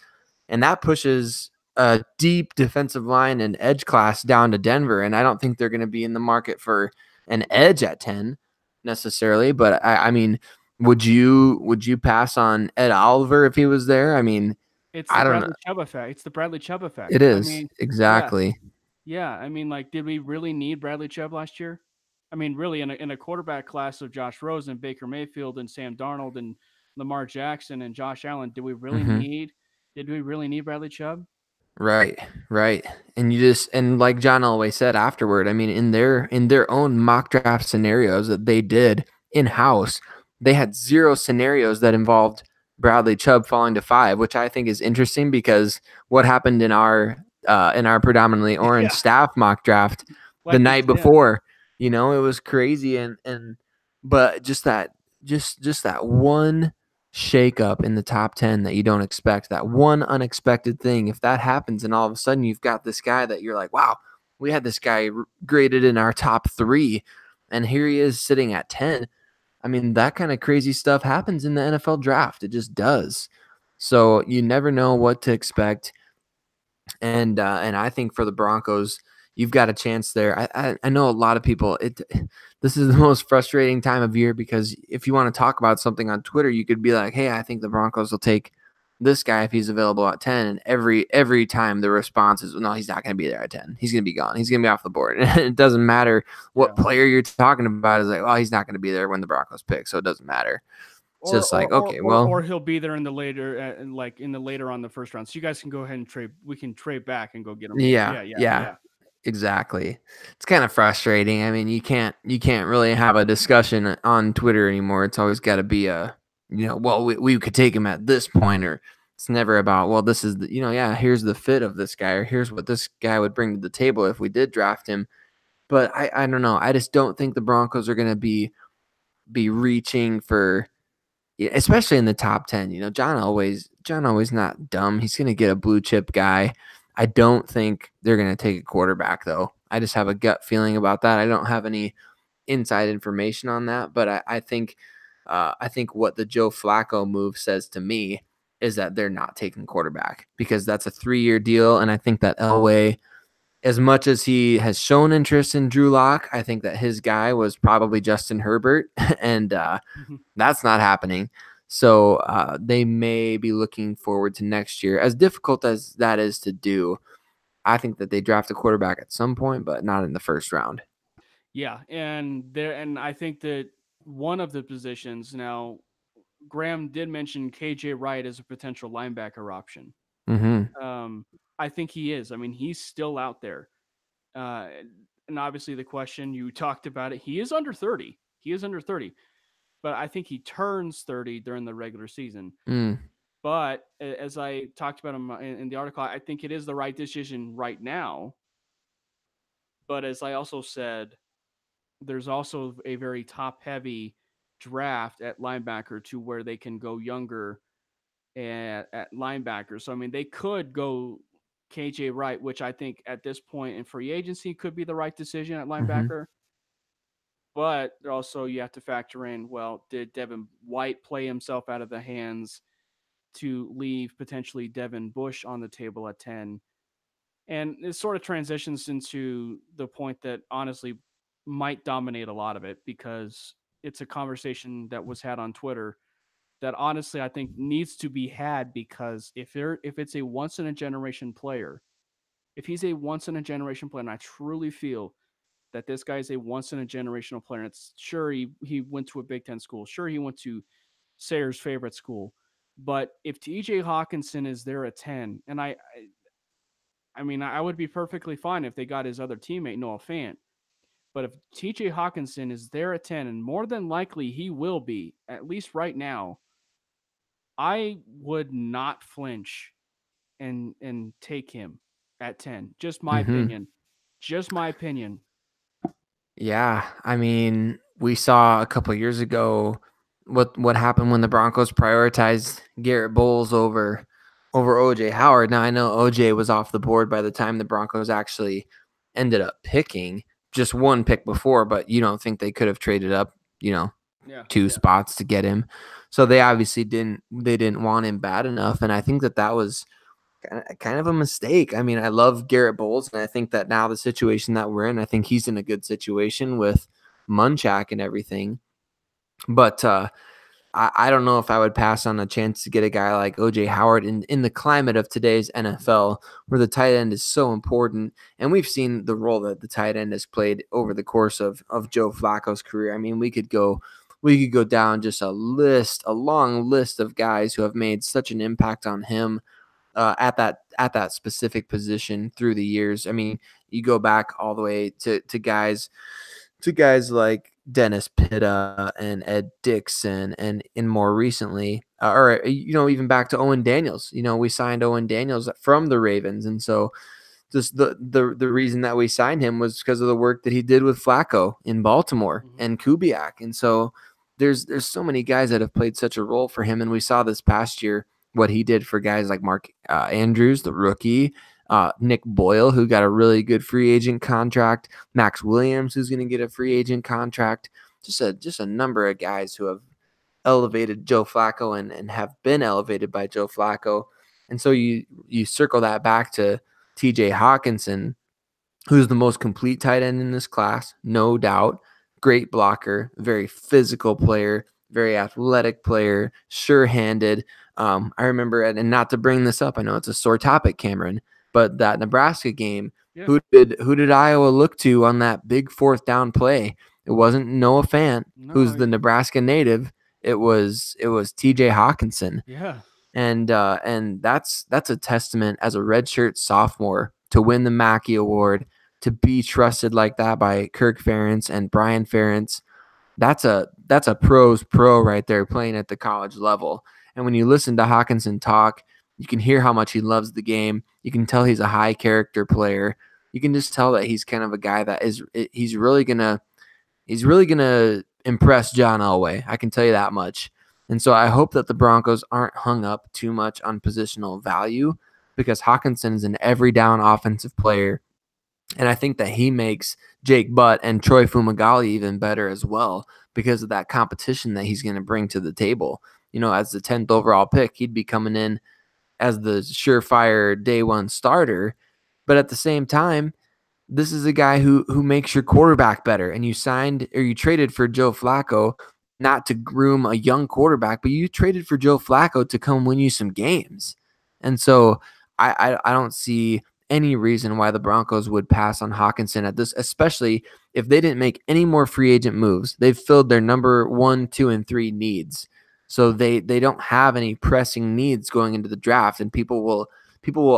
Speaker 2: And that pushes a deep defensive line and edge class down to Denver. And I don't think they're going to be in the market for an edge at 10 necessarily. But I mean, would you pass on Ed Oliver if he was there? I mean,
Speaker 1: it's the
Speaker 2: I don't know.
Speaker 1: Bradley Chubb effect. It's the Bradley Chubb
Speaker 2: It
Speaker 1: effect. I
Speaker 2: is
Speaker 1: mean, yeah,
Speaker 2: exactly.
Speaker 1: yeah. I mean, like, did we really need Bradley Chubb last year? I mean, really, in a quarterback class of Josh Rosen, Baker Mayfield, and Sam Darnold, and Lamar Jackson, and Josh Allen,
Speaker 2: Hmm.
Speaker 1: did we really need Bradley Chubb?
Speaker 2: Right, right. And like John Elway said afterward, I mean, in their own mock draft scenarios that they did in house, they had zero scenarios that involved Bradley Chubb falling to five, which I think is interesting because what happened in our predominantly orange
Speaker 1: Yeah,
Speaker 2: staff mock draft the
Speaker 1: like
Speaker 2: night
Speaker 1: yeah,
Speaker 2: before, it was crazy and but just that one shake up in the top 10 that you don't expect, that one unexpected thing. If that happens and all of a sudden you've got this guy that you're like, wow, we had this guy graded in our top 3 and here he is sitting at 10. I mean, that kind of crazy stuff happens in the NFL draft. It just does. So you never know what to expect. And I think for the Broncos, you've got a chance there. I know a lot of people. This is the most frustrating time of year because if you want to talk about something on Twitter, you could be like, "Hey, I think the Broncos will take this guy if he's available at 10." And every time the response is, "No, he's not going to be there at 10. He's going to be gone. He's going to be off the board." And it doesn't matter what
Speaker 1: yeah.
Speaker 2: player you're talking about. Is like, "Oh, he's not going to be there when the Broncos pick," so it doesn't matter. It's
Speaker 1: Or
Speaker 2: just
Speaker 1: or
Speaker 2: like,
Speaker 1: or
Speaker 2: okay,
Speaker 1: or,
Speaker 2: well,
Speaker 1: or he'll be there in the later, like in the later on the first round. So you guys can go ahead and trade. We can trade back and go get him later.
Speaker 2: yeah,
Speaker 1: Yeah, yeah,
Speaker 2: yeah.
Speaker 1: yeah,
Speaker 2: Exactly. It's kind of frustrating. I mean, you can't really have a discussion on Twitter anymore. It's always got to be well, we could take him at this point, or it's never about, well, this is yeah, here's the fit of this guy, or here's what this guy would bring to the table if we did draft him. But I don't know. I just don't think the Broncos are going to be reaching for, yeah, especially in the top 10. John always not dumb. He's going to get a blue chip guy. I don't think they're going to take a quarterback though. I just have a gut feeling about that. I don't have any inside information on that, but I think what the Joe Flacco move says to me is that they're not taking quarterback because that's a 3-year deal, and I think that Elway, as much as he has shown interest in Drew Lock, I think that his guy was probably Justin Herbert, and that's not happening. So they may be looking forward to next year. As difficult as that is to do, I think that they draft a quarterback at some point, but not in the first round.
Speaker 1: yeah. And I think that one of the positions now, Graham did mention KJ Wright as a potential linebacker option.
Speaker 2: Mm-hmm.
Speaker 1: Um, I think he is. I mean, he's still out there. Uh, and obviously, the question you talked about it, he is under 30. He is under 30, but I think he turns 30 during the regular season.
Speaker 2: Mm.
Speaker 1: But as I talked about in the article, I think it is the right decision right now. But as I also said, there's also a very top heavy draft at linebacker to where they can go younger at linebacker. So, I mean, they could go KJ Wright, which I think at this point in free agency could be the right decision at
Speaker 2: Mm-hmm.
Speaker 1: linebacker. But also, you have to factor in, well, did Devin White play himself out of the hands to leave potentially Devin Bush on the table at 10? And it sort of transitions into the point that honestly might dominate a lot of it, because it's a conversation that was had on Twitter that honestly I think needs to be had, because if it's a once in a generation player, if he's a once in a generation player, and I truly feel that this guy is a once in a generational player. And it's sure he went to a Big Ten school, sure he went to Sayer's favorite school, but if TJ Hawkinson is there at 10, and I mean I would be perfectly fine if they got his other teammate Noah Fant, but if TJ Hawkinson is there at 10, and more than likely he will be, at least right now, I would not flinch and take him at 10. Just my
Speaker 2: Hmm.
Speaker 1: opinion. Just my opinion.
Speaker 2: Yeah, I mean, we saw a couple years ago what happened when the Broncos prioritized Garrett Bowles over OJ Howard. Now I know OJ was off the board by the time the Broncos actually ended up picking just one pick before, but you don't think they could have traded up,
Speaker 1: Yeah.
Speaker 2: two spots to get him. So they obviously didn't want him bad enough, and I think that was kind of a mistake. I mean, I love Garrett Bowles, and I think that now the situation that we're in, I think he's in a good situation with Munchak and everything. But I don't know if I would pass on a chance to get a guy like OJ Howard in the climate of today's NFL, where the tight end is so important. And we've seen the role that the tight end has played over the course of Joe Flacco's career. I mean, we could go down just a long list of guys who have made such an impact on him at that specific position through the years. I mean, you go back all the way to guys like Dennis Pitta and Ed Dixon, and more recently, or even back to Owen Daniels. We signed Owen Daniels from the Ravens, and so just the reason that we signed him was because of the work that he did with Flacco in Baltimore
Speaker 1: Mm-hmm.
Speaker 2: and Kubiak. And so there's so many guys that have played such a role for him, and we saw this past year what he did for guys like Mark Andrews, the rookie, Nick Boyle, who got a really good free agent contract, Max Williams, who's going to get a free agent contract, just a number of guys who have elevated Joe Flacco and have been elevated by Joe Flacco. And so you circle that back to TJ Hockenson, who's the most complete tight end in this class, no doubt. Great blocker, very physical player, very athletic player, sure-handed. I remember, and not to bring this up, I know it's a sore topic, Cameron, but that Nebraska game,
Speaker 1: Yeah.
Speaker 2: who did Iowa look to on that big fourth down play? It wasn't Noah Fant,
Speaker 1: No.
Speaker 2: who's the Nebraska native. It was TJ Hockenson,
Speaker 1: Yeah.
Speaker 2: and that's a testament as a redshirt sophomore to win the Mackey Award, to be trusted like that by Kirk Ferentz and Brian Ferentz. That's a pro's pro right there, playing at the college level. And when you listen to Hockenson talk, you can hear how much he loves the game. You can tell he's a high character player. You can just tell that he's kind of a guy that he's really gonna impress John Elway. I can tell you that much. And so I hope that the Broncos aren't hung up too much on positional value, because Hockenson is an every down offensive player. And I think that he makes Jake Butt and Troy Fumagalli even better as well, because of that competition that he's going to bring to the table. As the 10th overall pick, he'd be coming in as the surefire day one starter. But at the same time, this is a guy who makes your quarterback better. And you traded for Joe Flacco not to groom a young quarterback, but you traded for Joe Flacco to come win you some games. And so I don't see any reason why the Broncos would pass on Hockenson at this, especially if they didn't make any more free agent moves. They've filled their number 1, 2, and 3 needs. So they don't have any pressing needs going into the draft. And people will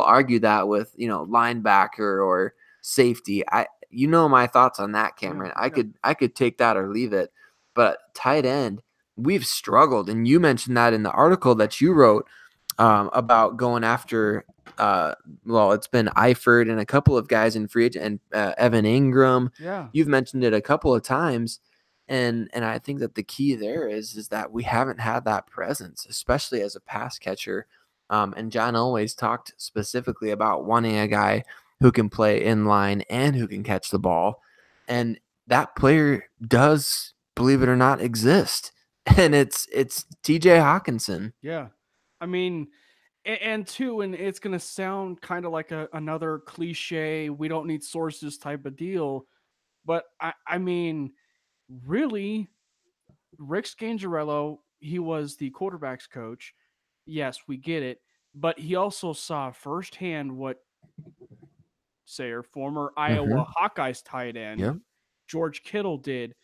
Speaker 2: argue that with, linebacker or safety. My thoughts on that,
Speaker 1: Yeah.
Speaker 2: Cameron. I
Speaker 1: Yeah.
Speaker 2: could take that or leave it. But tight end, we've struggled, and you mentioned that in the article that you wrote about going after. It's been Eifert and a couple of guys in free agent, and Evan Ingram.
Speaker 1: Yeah.
Speaker 2: You've mentioned it a couple of times, and I think that the key there is that we haven't had that presence, especially as a pass catcher. And John always talked specifically about wanting a guy who can play in line and who can catch the ball. And that player does, believe it or not, exist. And it's TJ Hockenson.
Speaker 1: Yeah. I mean, And two, and it's gonna sound kind of like another cliche, we don't need sources type of deal, but I mean, really, Rick Scangarello, he was the quarterbacks coach. Yes, we get it, but he also saw firsthand what Sayer, former Iowa
Speaker 2: Mhm.
Speaker 1: Hawkeyes tight end
Speaker 2: Yep.
Speaker 1: George Kittle, did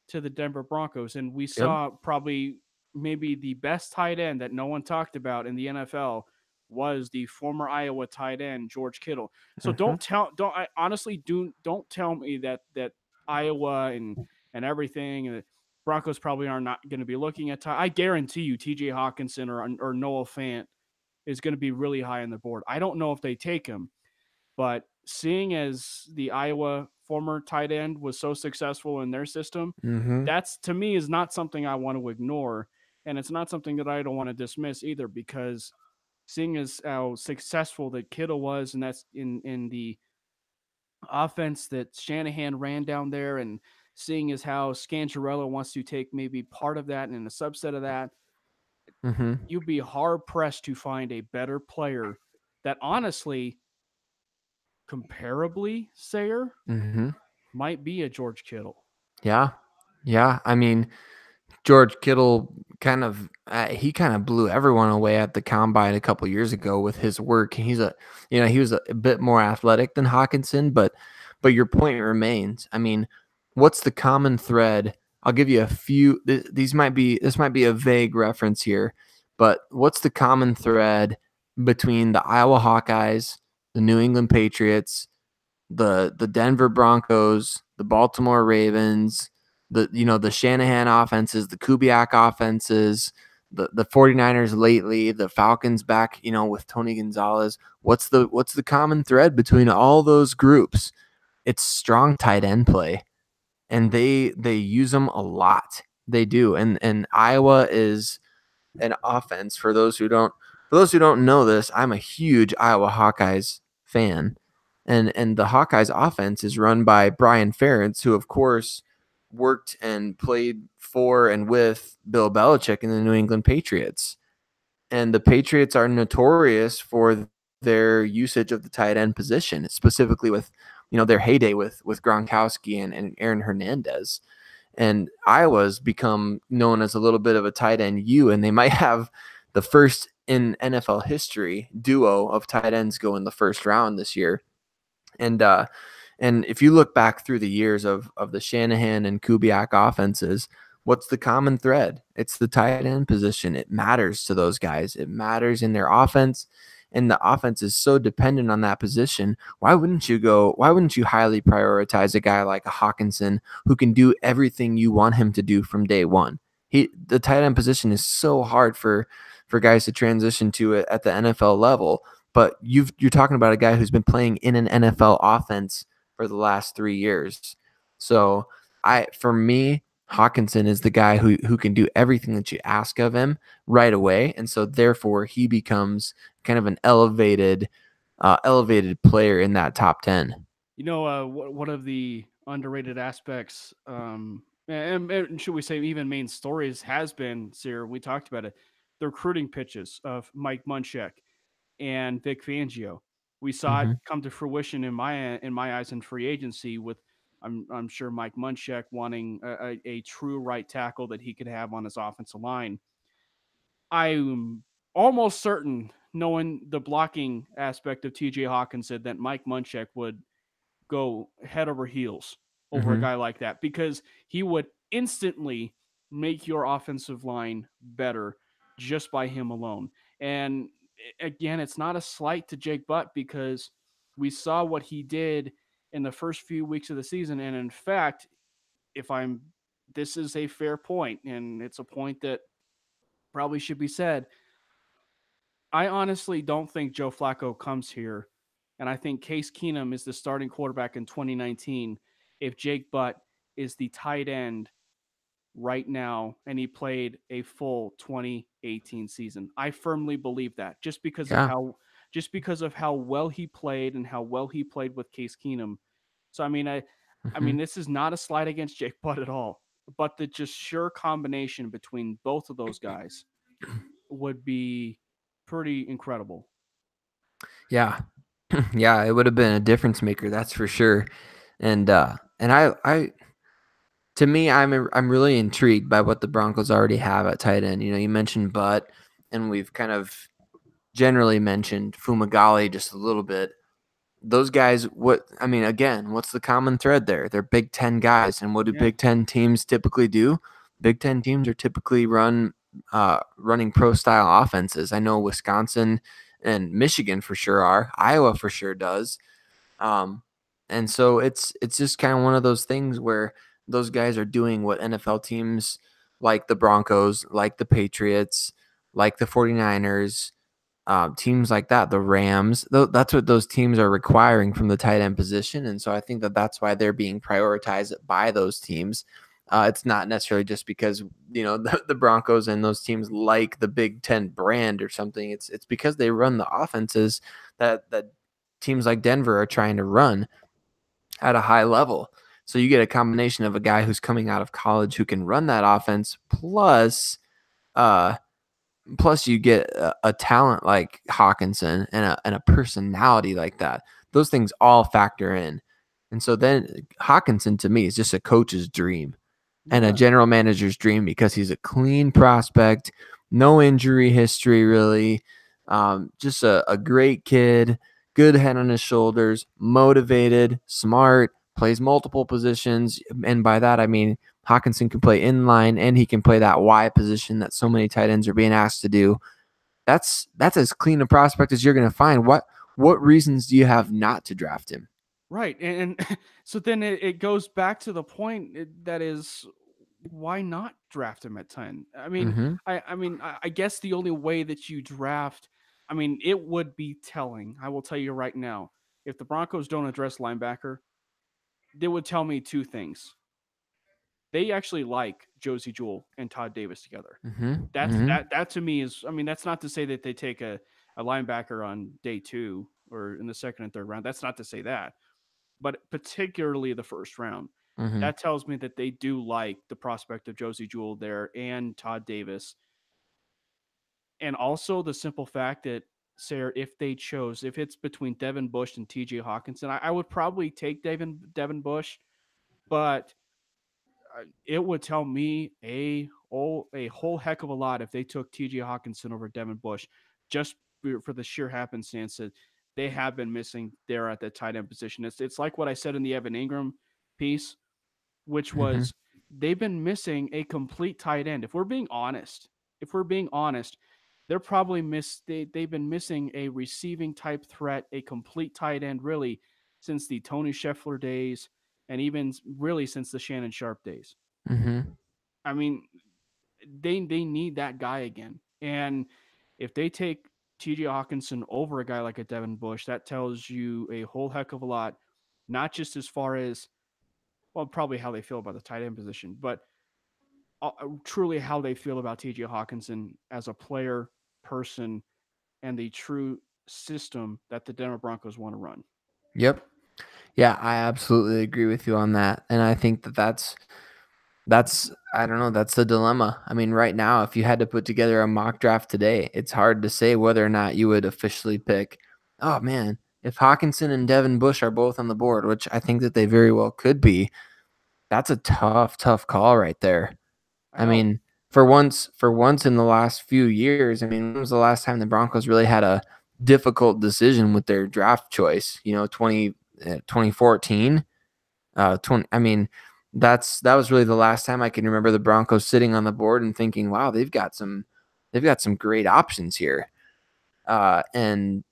Speaker 1: to the Denver Broncos. And we
Speaker 2: Yep.
Speaker 1: saw probably maybe the best tight end that no one talked about in the NFL was the former Iowa tight end George Kittle. So
Speaker 2: Mhm.
Speaker 1: don't I honestly don't tell me that Iowa and everything and the Broncos probably are not going to be looking at. I guarantee you, T.J. Hockenson or Noah Fant is going to be really high on the board. I don't know if they take him, but seeing as the Iowa former tight end was so successful in their system,
Speaker 2: Mhm.
Speaker 1: that's to me is not something I want to ignore. And it's not something that I don't want to dismiss either, because seeing as how successful that Kittle was, and that's in the offense that Shanahan ran down there, and seeing as how Scangarello wants to take maybe part of that and a subset of that,
Speaker 2: Mhm.
Speaker 1: you'd be hard pressed to find a better player that honestly, comparably, Sayer,
Speaker 2: Mhm.
Speaker 1: might be a George Kittle.
Speaker 2: Yeah. Yeah. I mean, George Kittle he kind of blew everyone away at the combine a couple years ago with his work. He was a bit more athletic than Hawkinson, but your point remains. I mean, what's the common thread? I'll give you a few. This might be a vague reference here, but what's the common thread between the Iowa Hawkeyes, the New England Patriots, the Denver Broncos, the Baltimore Ravens, the Shanahan offenses, the Kubiak offenses, the 49ers lately, the Falcons back, with Tony Gonzalez. What's the common thread between all those groups? It's strong tight end play, and they use them a lot. They do. And Iowa is an offense. For those who don't know this, I'm a huge Iowa Hawkeyes fan. And the Hawkeyes offense is run by Brian Ferentz, who of course worked and played for and with Bill Belichick in the New England Patriots. And the Patriots are notorious for their usage of the tight end position, specifically with their heyday with Gronkowski and Aaron Hernandez. And Iowa's become known as a little bit of a tight end U, and they might have the first in NFL history duo of tight ends go in the first round this year. And and if you look back through the years of the Shanahan and Kubiak offenses, what's the common thread? It's the tight end position. It matters to those guys. It matters in their offense, and the offense is so dependent on that position. Why wouldn't you highly prioritize a guy like a Hockenson who can do everything you want him to do from day one? The tight end position is so hard for guys to transition to it at the NFL level. But you're talking about a guy who's been playing in an NFL offense for the last 3 years. So for me, Hawkinson is the guy who can do everything that you ask of him right away, and so therefore he becomes kind of an elevated player in that top 10.
Speaker 1: One of the underrated aspects, and should we say even main stories, has been, Sir, we talked about it, the recruiting pitches of Mike Munchak and Vic Fangio. We saw it
Speaker 2: Mm-hmm.
Speaker 1: come to fruition in my eyes in free agency with I'm sure Mike Munchak wanting a true right tackle that he could have on his offensive line. I'm almost certain, knowing the blocking aspect of TJ Hawkinson, that Mike Munchak would go head over heels over a
Speaker 2: Mm-hmm.
Speaker 1: guy like that, because he would instantly make your offensive line better just by him alone. And again, it's not a slight to Jake Butt, because we saw what he did in the first few weeks of the season. And in fact, if I'm this is a fair point, and it's a point that probably should be said. I honestly don't think Joe Flacco comes here, and I think Case Keenum is the starting quarterback in 2019 if Jake Butt is the tight end right now and he played a full 2018 season. I firmly believe that,
Speaker 2: Yeah.
Speaker 1: just because of how well he played and how well he played with Case Keenum. So I mean,
Speaker 2: Mm-hmm.
Speaker 1: this is not a slight against Jake Butt at all, but the just sure combination between both of those guys would be pretty incredible.
Speaker 2: Yeah. Yeah, it would have been a difference maker, that's for sure. And I to me, I'm really intrigued by what the Broncos already have at tight end. You mentioned Butt, and we've kind of generally mentioned Fumagalli just a little bit. Those guys, again, what's the common thread there? They're Big Ten guys, and what do
Speaker 1: Yeah.
Speaker 2: Big Ten teams typically do? Big Ten teams are typically running pro style offenses. I know Wisconsin and Michigan for sure are. Iowa for sure does. Um, and so it's just kind of one of those things where those guys are doing what NFL teams like the Broncos, like the Patriots, like the 49ers, teams like that, the Rams, that's what those teams are requiring from the tight end position. And so I think that that's why they're being prioritized by those teams. It's not necessarily just because, the Broncos and those teams like the Big Ten brand or something. It's because they run the offenses that teams like Denver are trying to run at a high level. So you get a combination of a guy who's coming out of college who can run that offense, uh, plus you get a talent like Hockenson and a personality like that. Those things all factor in. And so then Hockenson to me is just a coach's dream and a
Speaker 1: Yeah.
Speaker 2: general manager's dream because he's a clean prospect, no injury history really, just a great kid, good head on his shoulders, motivated, smart, plays multiple positions. And by that, I mean Hawkinson can play inline and he can play that Y position that so many tight ends are being asked to do. That's as clean a prospect as you're going to find. What reasons do you have not to draft him?
Speaker 1: Right. And so then it goes back to the point that is, why not draft him at 10? I mean,
Speaker 2: Mm-hmm.
Speaker 1: I guess the only way that you draft, I mean, it would be telling. I will tell you right now, if the Broncos don't address linebacker, they would tell me two things. They actually like Josie Jewell and Todd Davis together.
Speaker 2: Mm-hmm.
Speaker 1: That's
Speaker 2: Mm-hmm.
Speaker 1: that to me is, I mean, that's not to say that they take a linebacker on day 2 or in the second and third round. That's not to say that. But particularly the first round.
Speaker 2: Mm-hmm.
Speaker 1: That tells me that they do like the prospect of Josie Jewell there and Todd Davis. And also the simple fact that, Sarah, if they chose, if it's between Devin Bush and TJ Hawkinson, I would probably take Devin Bush, but it would tell me a whole heck of a lot if they took TJ Hawkinson over Devin Bush, just for the sheer happenstance that they have been missing there at the tight end position. It's like what I said in the Evan Ingram piece, which
Speaker 2: Mm-hmm.
Speaker 1: was they've been missing a complete tight end. If we're being honest, they're probably they've been missing a receiving type threat, a complete tight end really since the Tony Scheffler days and even really since the Shannon Sharp days.
Speaker 2: Mm-hmm.
Speaker 1: I mean, they need that guy again. And if they take TJ Hawkinson over a guy like a Devin Bush, that tells you a whole heck of a lot, not just as far as, well, probably how they feel about the tight end position, but truly how they feel about TJ Hawkinson as a player, person, and the true system that the Denver Broncos want to run.
Speaker 2: Yep. Yeah, I absolutely agree with you on that. And I think that's I don't know, that's the dilemma. I mean, right now, if you had to put together a mock draft today, it's hard to say whether or not you would officially pick, oh man, if Hawkinson and Devin Bush are both on the board, which I think that they very well could be, that's a tough, tough call right there.
Speaker 1: I
Speaker 2: I
Speaker 1: know.
Speaker 2: mean, for once in the last few years, I mean, when was the last time the Broncos really had a difficult decision with their draft choice? 2014, 20. I mean, that was really the last time I can remember the Broncos sitting on the board and thinking, wow, they've got some great options here. And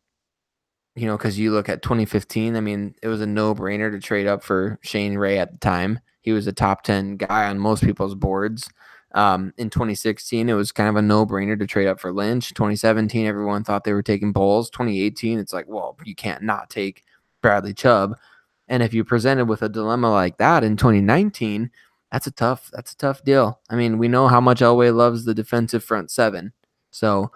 Speaker 2: because you look at 2015, I mean, it was a no-brainer to trade up for Shane Ray at the time. He was a top 10 guy on most people's boards. In 2016, it was kind of a no-brainer to trade up for Lynch. 2017, everyone thought they were taking Bowles. 2018, it's like, well, you can't not take Bradley Chubb. And if you presented with a dilemma like that in 2019, that's a tough deal. I mean, we know how much Elway loves the defensive front seven. So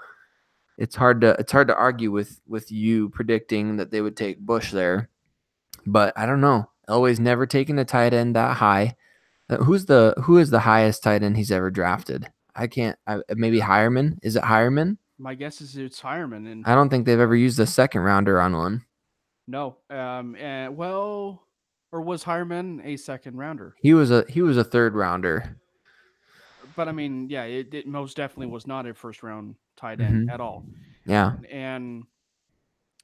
Speaker 2: it's hard to argue with you predicting that they would take Bush there, but I don't know. Elway's never taken a tight end that high. Who is the highest tight end he's ever drafted? I can't. Maybe Hireman. Is it Hireman?
Speaker 1: My guess is it's Hireman, and
Speaker 2: I don't think they've ever used a second rounder on one.
Speaker 1: no, and well, or was Hireman a second rounder?
Speaker 2: He was a third rounder.
Speaker 1: But I mean, yeah, it most definitely was not a first round tight end
Speaker 2: Hmm.
Speaker 1: at all.
Speaker 2: Yeah.
Speaker 1: And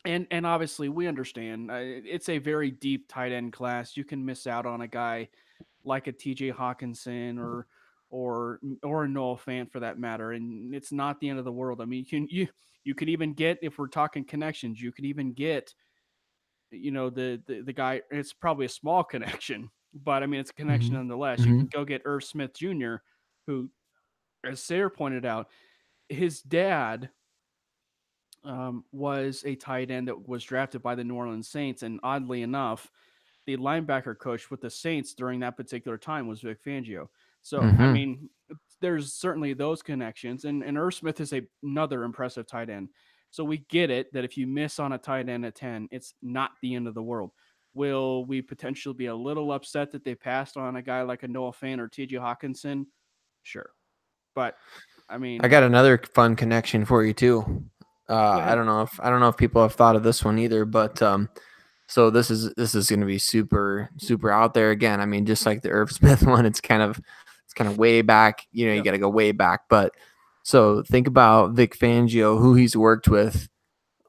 Speaker 1: and obviously we understand it's a very deep tight end class. You can miss out on a guy like a TJ Hawkinson or a Noah Fant for that matter, and it's not the end of the world. I mean, you could even get, if we're talking connections, you could even get, the guy. It's probably a small connection, but I mean it's a connection
Speaker 2: Hmm.
Speaker 1: nonetheless. You
Speaker 2: Hmm.
Speaker 1: can go get Irv Smith Jr., who, as Sayre pointed out, his dad was a tight end that was drafted by the New Orleans Saints, and oddly enough, the linebacker coach with the Saints during that particular time was Vic Fangio. So, I
Speaker 2: Hmm.
Speaker 1: mean, there's certainly those connections, and Irv Smith is another impressive tight end. So we get it that if you miss on a tight end at 10, it's not the end of the world. Will we potentially be a little upset that they passed on a guy like a Noah Fant or TJ Hawkinson? Sure. But, I
Speaker 2: I
Speaker 1: mean,
Speaker 2: got another fun connection for you too.
Speaker 1: go ahead.
Speaker 2: I don't know if people have thought of this one either, but so this is going to be super super out there again. I mean, just like the Irv Smith one, it's kind of way back. You know, you
Speaker 1: Yep.
Speaker 2: got to go way back. But so think about Vic Fangio, who he's worked with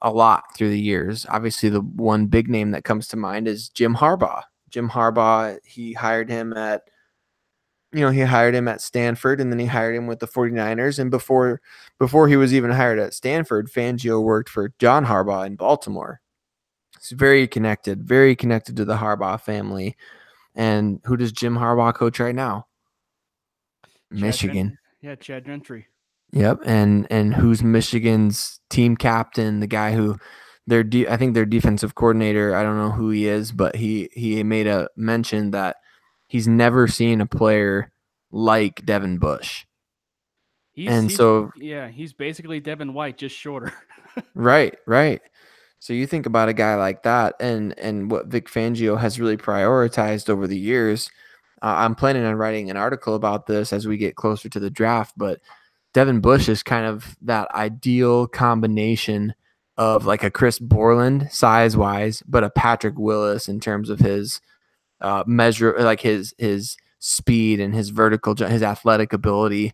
Speaker 2: a lot through the years. Obviously, the one big name that comes to mind is Jim Harbaugh. Jim Harbaugh, he hired him at Stanford, and then he hired him with the 49ers. And before he was even hired at Stanford, Fangio worked for John Harbaugh in Baltimore. He's very connected to the Harbaugh family. And who does Jim Harbaugh coach right now? Michigan.
Speaker 1: Yeah, Chad Gentry.
Speaker 2: Yep. And who's Michigan's team captain? The guy who I think their defensive coordinator. I don't know who he is, but he made a mention that he's never seen a player like Devin Bush. And so
Speaker 1: He's basically Devin White, just shorter.
Speaker 2: right, right. So you think about a guy like that, and what Vic Fangio has really prioritized over the years. I'm planning on writing an article about this as we get closer to the draft, but Devin Bush is kind of that ideal combination of like a Chris Borland size wise, but a Patrick Willis in terms of his measure, like his speed and his athletic ability.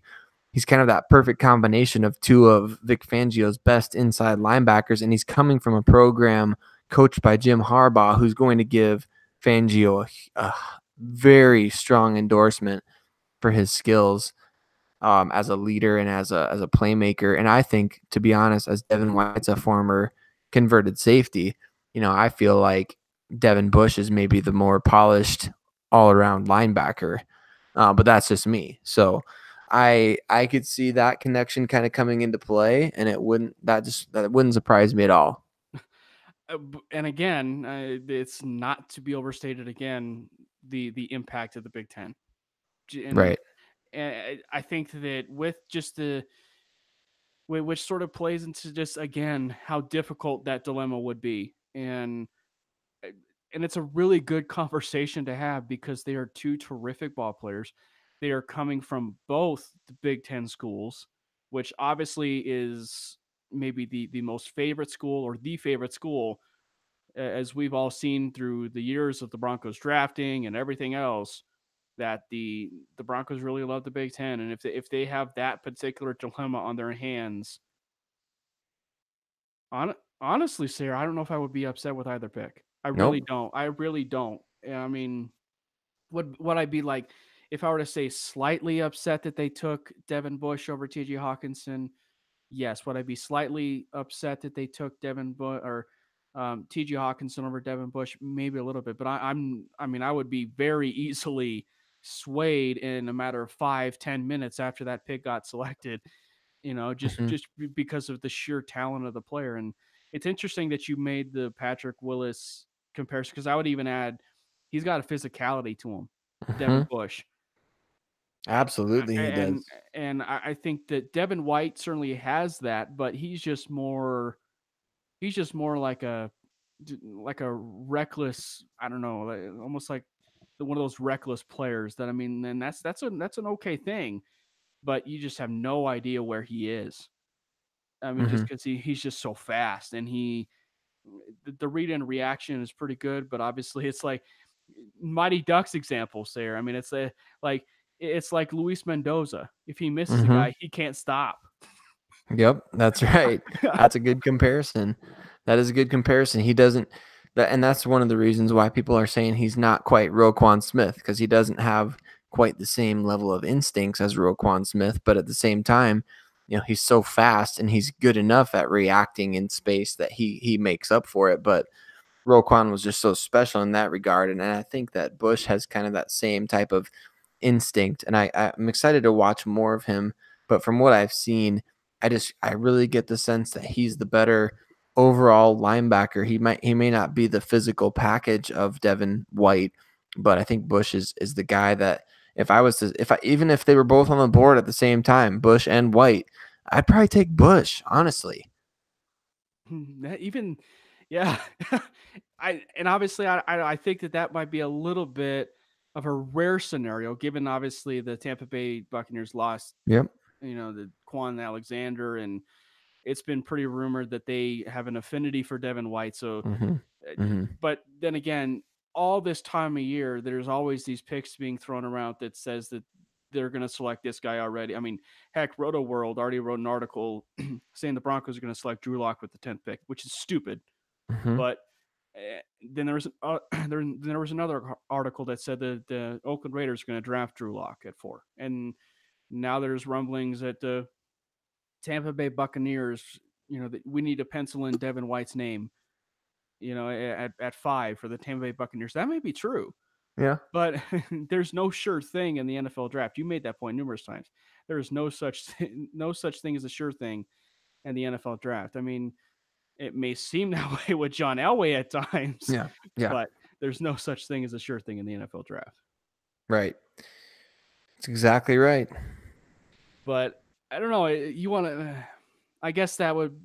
Speaker 2: He's kind of that perfect combination of two of Vic Fangio's best inside linebackers, and he's coming from a program coached by Jim Harbaugh, who's going to give Fangio a very strong endorsement for his skills as a leader and as a playmaker. And I think, to be honest, as Devin White's a former converted safety, I feel like Devin Bush is maybe the more polished all around linebacker. But that's just me. So I could see that connection kind of coming into play, and that wouldn't surprise me at all.
Speaker 1: And again, it's not to be overstated again, the impact of the Big Ten. And,
Speaker 2: Right.
Speaker 1: and I think that with just which sort of plays into just again how difficult that dilemma would be. Uh, and it's a really good conversation to have because they are two terrific ball players. They are coming from both the Big Ten schools, which obviously is maybe the most favorite school or the favorite school, as we've all seen through the years of the Broncos drafting and everything else. That the Broncos really love the Big Ten, and if they have that particular dilemma on their hands, honestly, Sarah, I don't know if I would be upset with either pick. I really
Speaker 2: Nope.
Speaker 1: don't. I really don't. I mean, would I be like if I were to say slightly upset that they took Devin Bush over T.J. Hawkinson? Yes. Would I be slightly upset that they took Devin Bush or T.J. Hawkinson over Devin Bush? Maybe a little bit, but I mean, I would be very easily swayed in a matter of 5-10 minutes after that pick got selected,
Speaker 2: Hmm.
Speaker 1: just because of the sheer talent of the player. And it's interesting that you made the Patrick Willis comparison because I would even add he's got a physicality to him, Devin
Speaker 2: Hmm.
Speaker 1: Bush.
Speaker 2: Absolutely, he
Speaker 1: And
Speaker 2: does.
Speaker 1: I think that Devin White certainly has that, but he's just more like a reckless, I don't know, almost like one of those reckless players that I mean, and that's an okay thing, but you just have no idea where he is. I mean, just
Speaker 2: Mhm.
Speaker 1: because he's just so fast, and the read and reaction is pretty good, but obviously it's like Mighty Ducks examples there. I mean, like it's like Luis Mendoza. If he misses a
Speaker 2: Mhm.
Speaker 1: guy, he can't stop.
Speaker 2: Yep, that's right. That's a good comparison. That is a good comparison. He doesn't that and that's one of the reasons why people are saying he's not quite Roquan Smith because he doesn't have quite the same level of instincts as Roquan Smith, but at the same time, he's so fast and he's good enough at reacting in space that he makes up for it, but Roquan was just so special in that regard, and I think that Bush has kind of that same type of instinct, and I'm excited to watch more of him. But from what I've seen, I really get the sense that he's the better overall linebacker. He may not be the physical package of Devin White, but I think Bush is the guy that even if they were both on the board at the same time, Bush and White, I'd probably take Bush, honestly.
Speaker 1: Even, yeah. And obviously I think that might be a little bit of a rare scenario, given obviously the Tampa Bay Buccaneers lost,
Speaker 2: Yep.
Speaker 1: the Quan Alexander, and it's been pretty rumored that they have an affinity for Devin White. So,
Speaker 2: Mhm. Mhm.
Speaker 1: but then again, all this time of year, there's always these picks being thrown around that says that they're going to select this guy already. I mean, heck, Roto World already wrote an article saying the Broncos are going to select Drew Lock with the 10th pick, which is stupid.
Speaker 2: Mhm.
Speaker 1: But then there was another article that said that the Oakland Raiders are going to draft Drew Lock at 4, and now there's rumblings that the Tampa Bay Buccaneers, that we need to pencil in Devin White's name, at 5 for the Tampa Bay Buccaneers. That may be true,
Speaker 2: Yeah.
Speaker 1: but there's no sure thing in the NFL draft. You made that point numerous times. There is no such thing as a sure thing in the NFL draft. I mean, it may seem that way with John Elway at times,
Speaker 2: Yeah. Yeah.
Speaker 1: but there's no such thing as a sure thing in the NFL draft.
Speaker 2: Right. That's exactly right.
Speaker 1: But I don't know. You want to? I guess that would.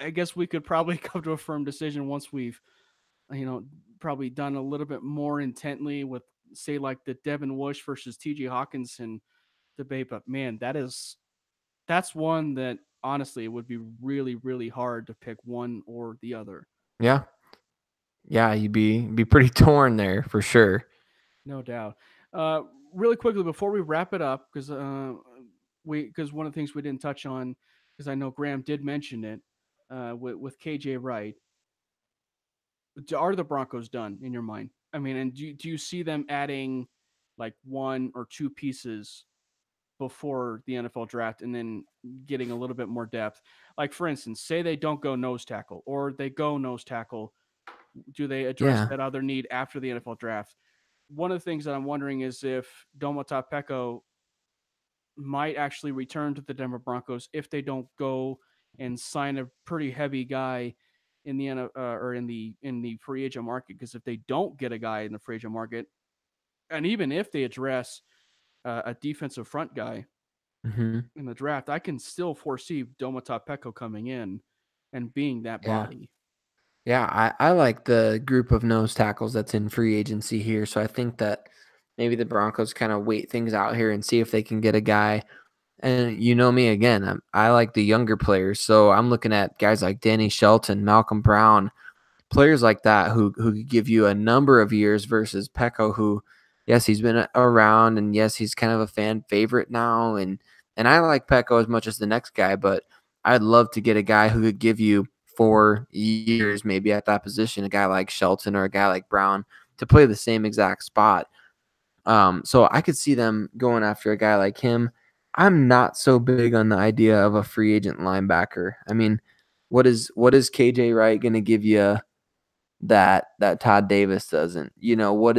Speaker 1: I guess we could probably come to a firm decision once we've, probably done a little bit more intently with, say, like the Devin Bush versus T.J. Hockenson debate. But man, that's one that honestly it would be really, really hard to pick one or the other.
Speaker 2: Yeah. Yeah, you'd be pretty torn there for sure.
Speaker 1: No doubt. Uh, Really quickly before we wrap it up, because one of the things we didn't touch on, because I know Graham did mention it, with KJ Wright. Are the Broncos done in your mind? I mean, and do you see them adding like one or two pieces before the NFL draft and then getting a little bit more depth? Like, for instance, say they don't go nose tackle or they go nose tackle. Do they address
Speaker 2: Yeah.
Speaker 1: that other need after the NFL draft? One of the things that I'm wondering is if Domata Peko might actually return to the Denver Broncos if they don't go and sign a pretty heavy guy in the or in the free agent market. Because if they don't get a guy in the free agent market, and even if they address a defensive front guy
Speaker 2: Mhm.
Speaker 1: in the draft, I can still foresee Domata Peko coming in and being that
Speaker 2: Yeah.
Speaker 1: body.
Speaker 2: Yeah, I like the group of nose tackles that's in free agency here. So I think that maybe the Broncos kind of wait things out here and see if they can get a guy. And you know me again, I like the younger players. So I'm looking at guys like Danny Shelton, Malcolm Brown, players like that who could give you a number of years versus Pecco, who, yes, he's been around, and yes, he's kind of a fan favorite now, and I like Pecco as much as the next guy, but I'd love to get a guy who could give you 4 years maybe at that position, a guy like Shelton or a guy like Brown to play the same exact spot. So I could see them going after a guy like him. I'm not so big on the idea of a free agent linebacker. I mean, what is KJ Wright going to give you that Todd Davis doesn't? What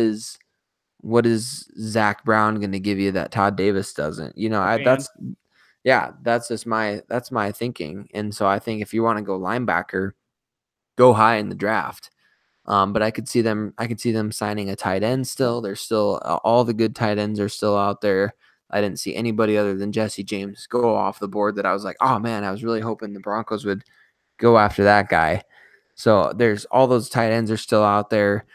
Speaker 2: is Zach Brown going to give you that Todd Davis doesn't?
Speaker 1: A
Speaker 2: I
Speaker 1: van.
Speaker 2: that's yeah, that's my thinking. And so I think if you want to go linebacker, go high in the draft. But I could see them signing a tight end still. There's still all the good tight ends are still out there. I didn't see anybody other than Jesse James go off the board that I was like, oh man, I was really hoping the Broncos would go after that guy. So there's all those tight ends are still out there.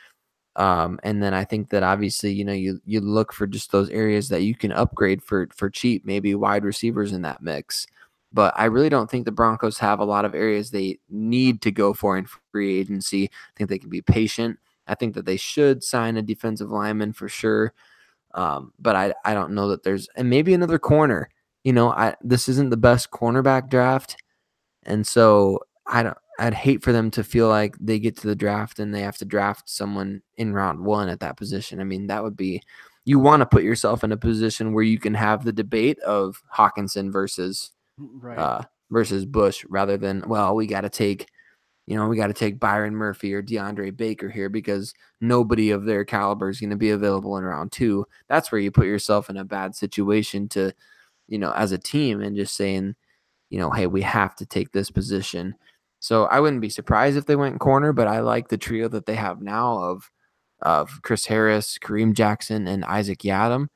Speaker 2: And then I think that obviously, you look for just those areas that you can upgrade for cheap, maybe wide receivers in that mix. but I really don't think the Broncos have a lot of areas they need to go for in free agency. I think they can be patient. I think that they should sign a defensive lineman for sure. But I don't know that there's, and maybe another corner. This isn't the best cornerback draft, and so I'd hate for them to feel like they get to the draft and they have to draft someone in round one at that position. I mean, that would be, you want to put yourself in a position where you can have the debate of Hockenson
Speaker 1: Right.
Speaker 2: uh, versus Bush rather than, well, we got to take Byron Murphy or DeAndre Baker here because nobody of their caliber is going to be available in round two. That's where you put yourself in a bad situation to, as a team, and just saying, hey, we have to take this position. So I wouldn't be surprised if they went corner, but I like the trio that they have now of Chris Harris, Kareem Jackson, and Isaac Yadam.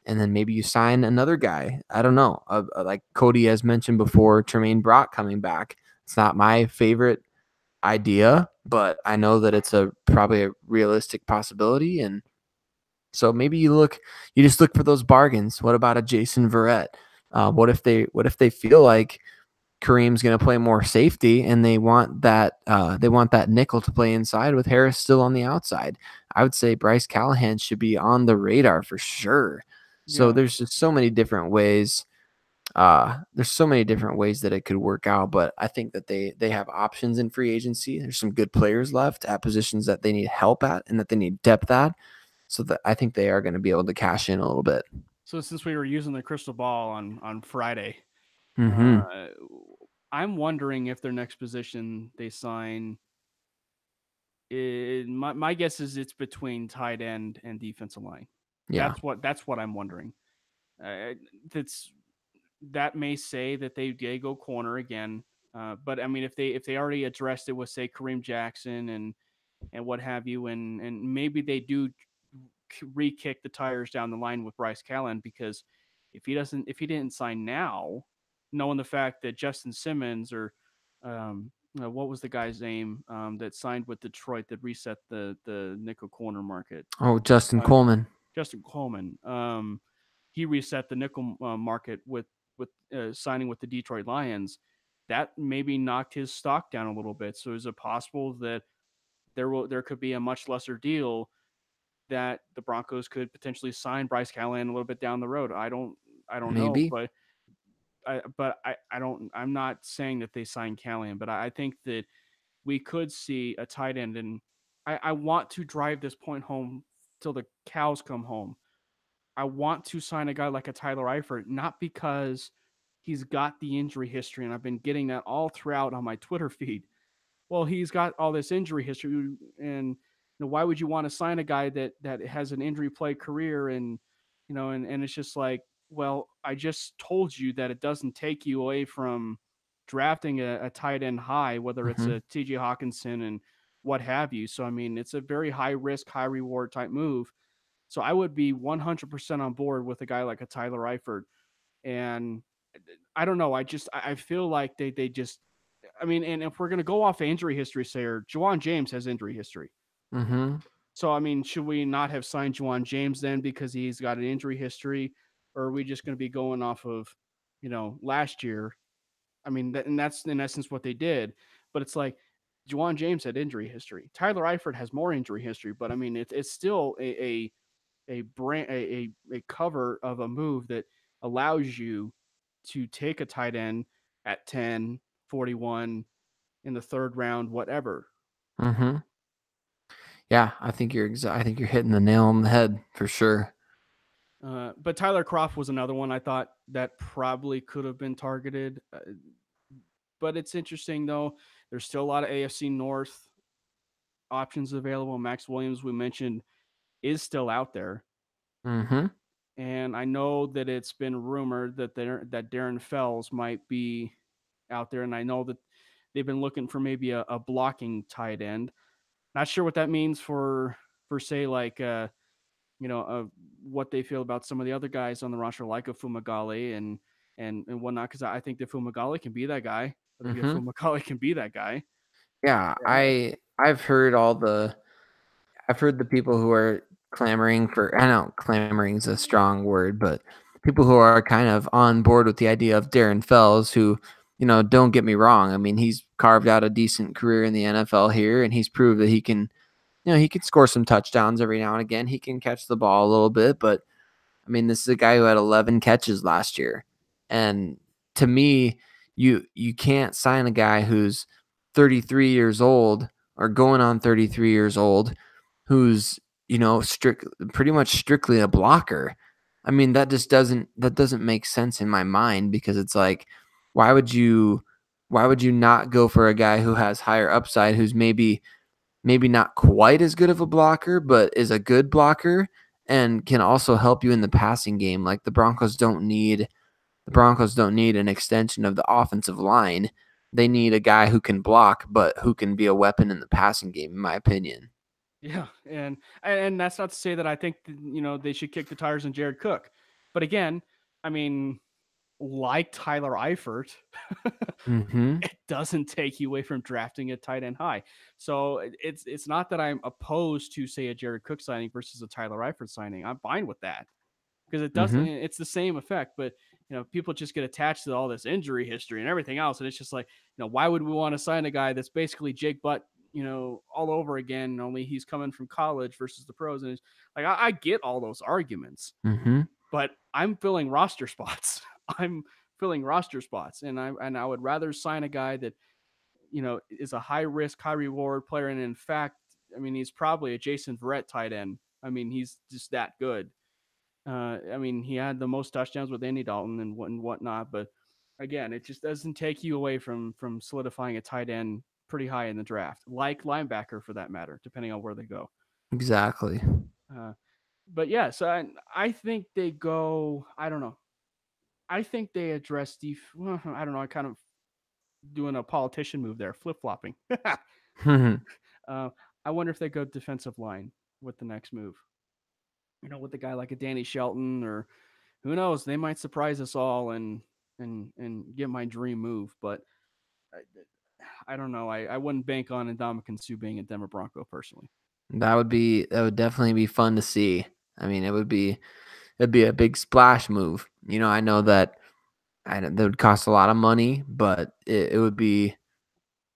Speaker 2: And then maybe you sign another guy. I don't know. Like Cody has mentioned before, Tremaine Brock coming back. It's not my favorite idea, but I know that it's probably a realistic possibility. And so maybe you just look for those bargains. What about a Jason Verrett? What if they feel like Kareem's going to play more safety and they want that nickel to play inside with Harris still on the outside? I would say Bryce Callahan should be on the radar for sure. So
Speaker 1: Yeah.
Speaker 2: there's just so many different ways. There's so many different ways that it could work out, but I think that they have options in free agency. There's some good players left at positions that they need help at and that they need depth at. So that I think they are going to be able to cash in a little bit.
Speaker 1: So since we were using the crystal ball on Friday,
Speaker 2: Mm-hmm.
Speaker 1: uh, I'm wondering if their next position they sign. My guess is it's between tight end and defensive line.
Speaker 2: Yeah,
Speaker 1: That's what I'm wondering. Uh, that's that may say that they go corner again, but I mean if they already addressed it with say Kareem Jackson and what have you, and maybe they do re-kick the tires down the line with Bryce Callen because if he didn't sign now, knowing the fact that Justin Simmons or what was the guy's name that signed with Detroit that reset the nickel corner market?
Speaker 2: Oh, Justin
Speaker 1: Uh,
Speaker 2: Coleman.
Speaker 1: Justin Coleman. He reset the nickel market with signing with the Detroit Lions. That maybe knocked his stock down a little bit. So is it possible that there could be a much lesser deal that the Broncos could potentially sign Bryce Callahan a little bit down the road? I don't know,
Speaker 2: Maybe.
Speaker 1: I don't. I'm not saying that they sign Callahan, but I think that we could see a tight end, and I want to drive this point home till the cows come home. I want to sign a guy like a Tyler Eifert, not because he's got the injury history, and I've been getting that all throughout on my Twitter feed. Well, he's got all this injury history, and why would you want to sign a guy that has an injury play career, and and it's just like, well, I just told you that it doesn't take you away from drafting a tight end high, whether it's
Speaker 2: Mm-hmm.
Speaker 1: a TJ Hawkinson and what have you. So I mean, it's a very high risk, high reward type move. So I would be 100% on board with a guy like a Tyler Eifert. And I don't know. I feel like they just. I mean, and if we're gonna go off injury history, Sayer, Juwan James has injury history.
Speaker 2: Mm-hmm.
Speaker 1: So I mean, should we not have signed Juwan James then because he's got an injury history, or are we just going to be going off of, last year? I mean, and that's in essence what they did. But it's like Juwan James had injury history. Tyler Eifert has more injury history, but I mean, it's still a brand a cover of a move that allows you to take a tight end at 10, 41 in the third round, whatever.
Speaker 2: Mm-hmm. Yeah, I think you're hitting the nail on the head for sure.
Speaker 1: But Tyler Croft was another one I thought that probably could have been targeted. But it's interesting though. There's still a lot of AFC North options available. Max Williams, we mentioned, is still out there.
Speaker 2: Mm-hmm.
Speaker 1: And I know that it's been rumored that Darren Fells might be out there, and I know that they've been looking for maybe a blocking tight end. Not sure what that means for say like what they feel about some of the other guys on the roster, like a Fumagalli and whatnot, because I think that Fumagalli can be that guy. I think that
Speaker 2: Mm-hmm.
Speaker 1: Fumagalli can be that guy.
Speaker 2: Yeah,
Speaker 1: Uh,
Speaker 2: I've heard the people who are clamoring for, I know clamoring is a strong word, but people who are kind of on board with the idea of Darren Fells, who, don't get me wrong. I mean, he's carved out a decent career in the NFL here, and he's proved that he can score some touchdowns every now and again. He can catch the ball a little bit, but I mean, this is a guy who had 11 catches last year. And to me, you can't sign a guy who's 33 years old or going on 33 years old who's, pretty much strictly a blocker. I mean, that doesn't make sense in my mind, because it's like, why would you why would you not go for a guy who has higher upside, who's maybe not quite as good of a blocker, but is a good blocker and can also help you in the passing game? Like, the Broncos don't need an extension of the offensive line. They need a guy who can block, but who can be a weapon in the passing game, in my opinion.
Speaker 1: Yeah, and that's not to say that I think they should kick the tires on Jared Cook, but again, I mean, like Tyler Eifert,
Speaker 2: Mm-hmm.
Speaker 1: it doesn't take you away from drafting a tight end high. So it's not that I'm opposed to, say, a Jared Cook signing versus a Tyler Eifert signing. I'm fine with that because it doesn't.
Speaker 2: Mm-hmm.
Speaker 1: It's the same effect, but people just get attached to all this injury history and everything else, and it's just like, why would we want to sign a guy that's basically Jake Butt, all over again? Only he's coming from college versus the pros, and it's like I get all those arguments,
Speaker 2: Mm-hmm.
Speaker 1: but I'm filling roster spots. I'm filling roster spots, and I would rather sign a guy that is a high risk, high reward player, and in fact, I mean, he's probably a Jason Verrett tight end. I mean, he's just that good. I mean, he had the most touchdowns with Andy Dalton and whatnot, but again, it just doesn't take you away from solidifying a tight end pretty high in the draft, like linebacker for that matter, depending on where they go.
Speaker 2: Exactly.
Speaker 1: Uh, but yeah, so I think they go. I don't know. I think they address well, I don't know. I kind of doing a politician move there, flip flopping. uh, I wonder if they go defensive line with the next move. With a guy like a Danny Shelton, or who knows, they might surprise us all and get my dream move. But I don't know. I wouldn't bank on Ndamukong Suh being a Denver Bronco personally.
Speaker 2: That would definitely be fun to see. I mean, it'd be a big splash move. I know that would cost a lot of money, but it'd be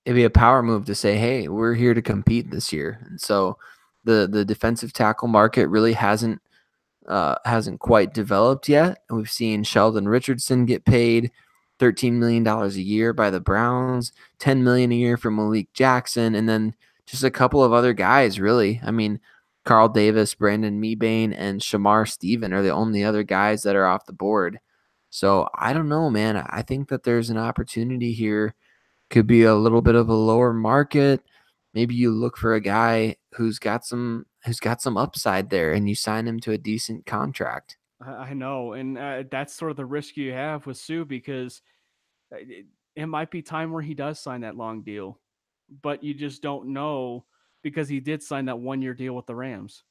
Speaker 2: a power move to say, "Hey, we're here to compete this year." And so the defensive tackle market really hasn't quite developed yet. We've seen Sheldon Richardson get paid $13 million a year by the Browns, $10 million a year for Malik Jackson, and then just a couple of other guys. Really, I mean, Carl Davis, Brandon Mebane, and Shamar Stephen are the only other guys that are off the board. So I don't know, man. I think that there's an opportunity here. Could be a little bit of a lower market. Maybe you look for a guy who's got some upside there, and you sign him to a decent contract.
Speaker 1: I know, and that's sort of the risk you have with Sue, because it might be time where he does sign that long deal, but you just don't know, because he did sign that 1 year deal with the Rams,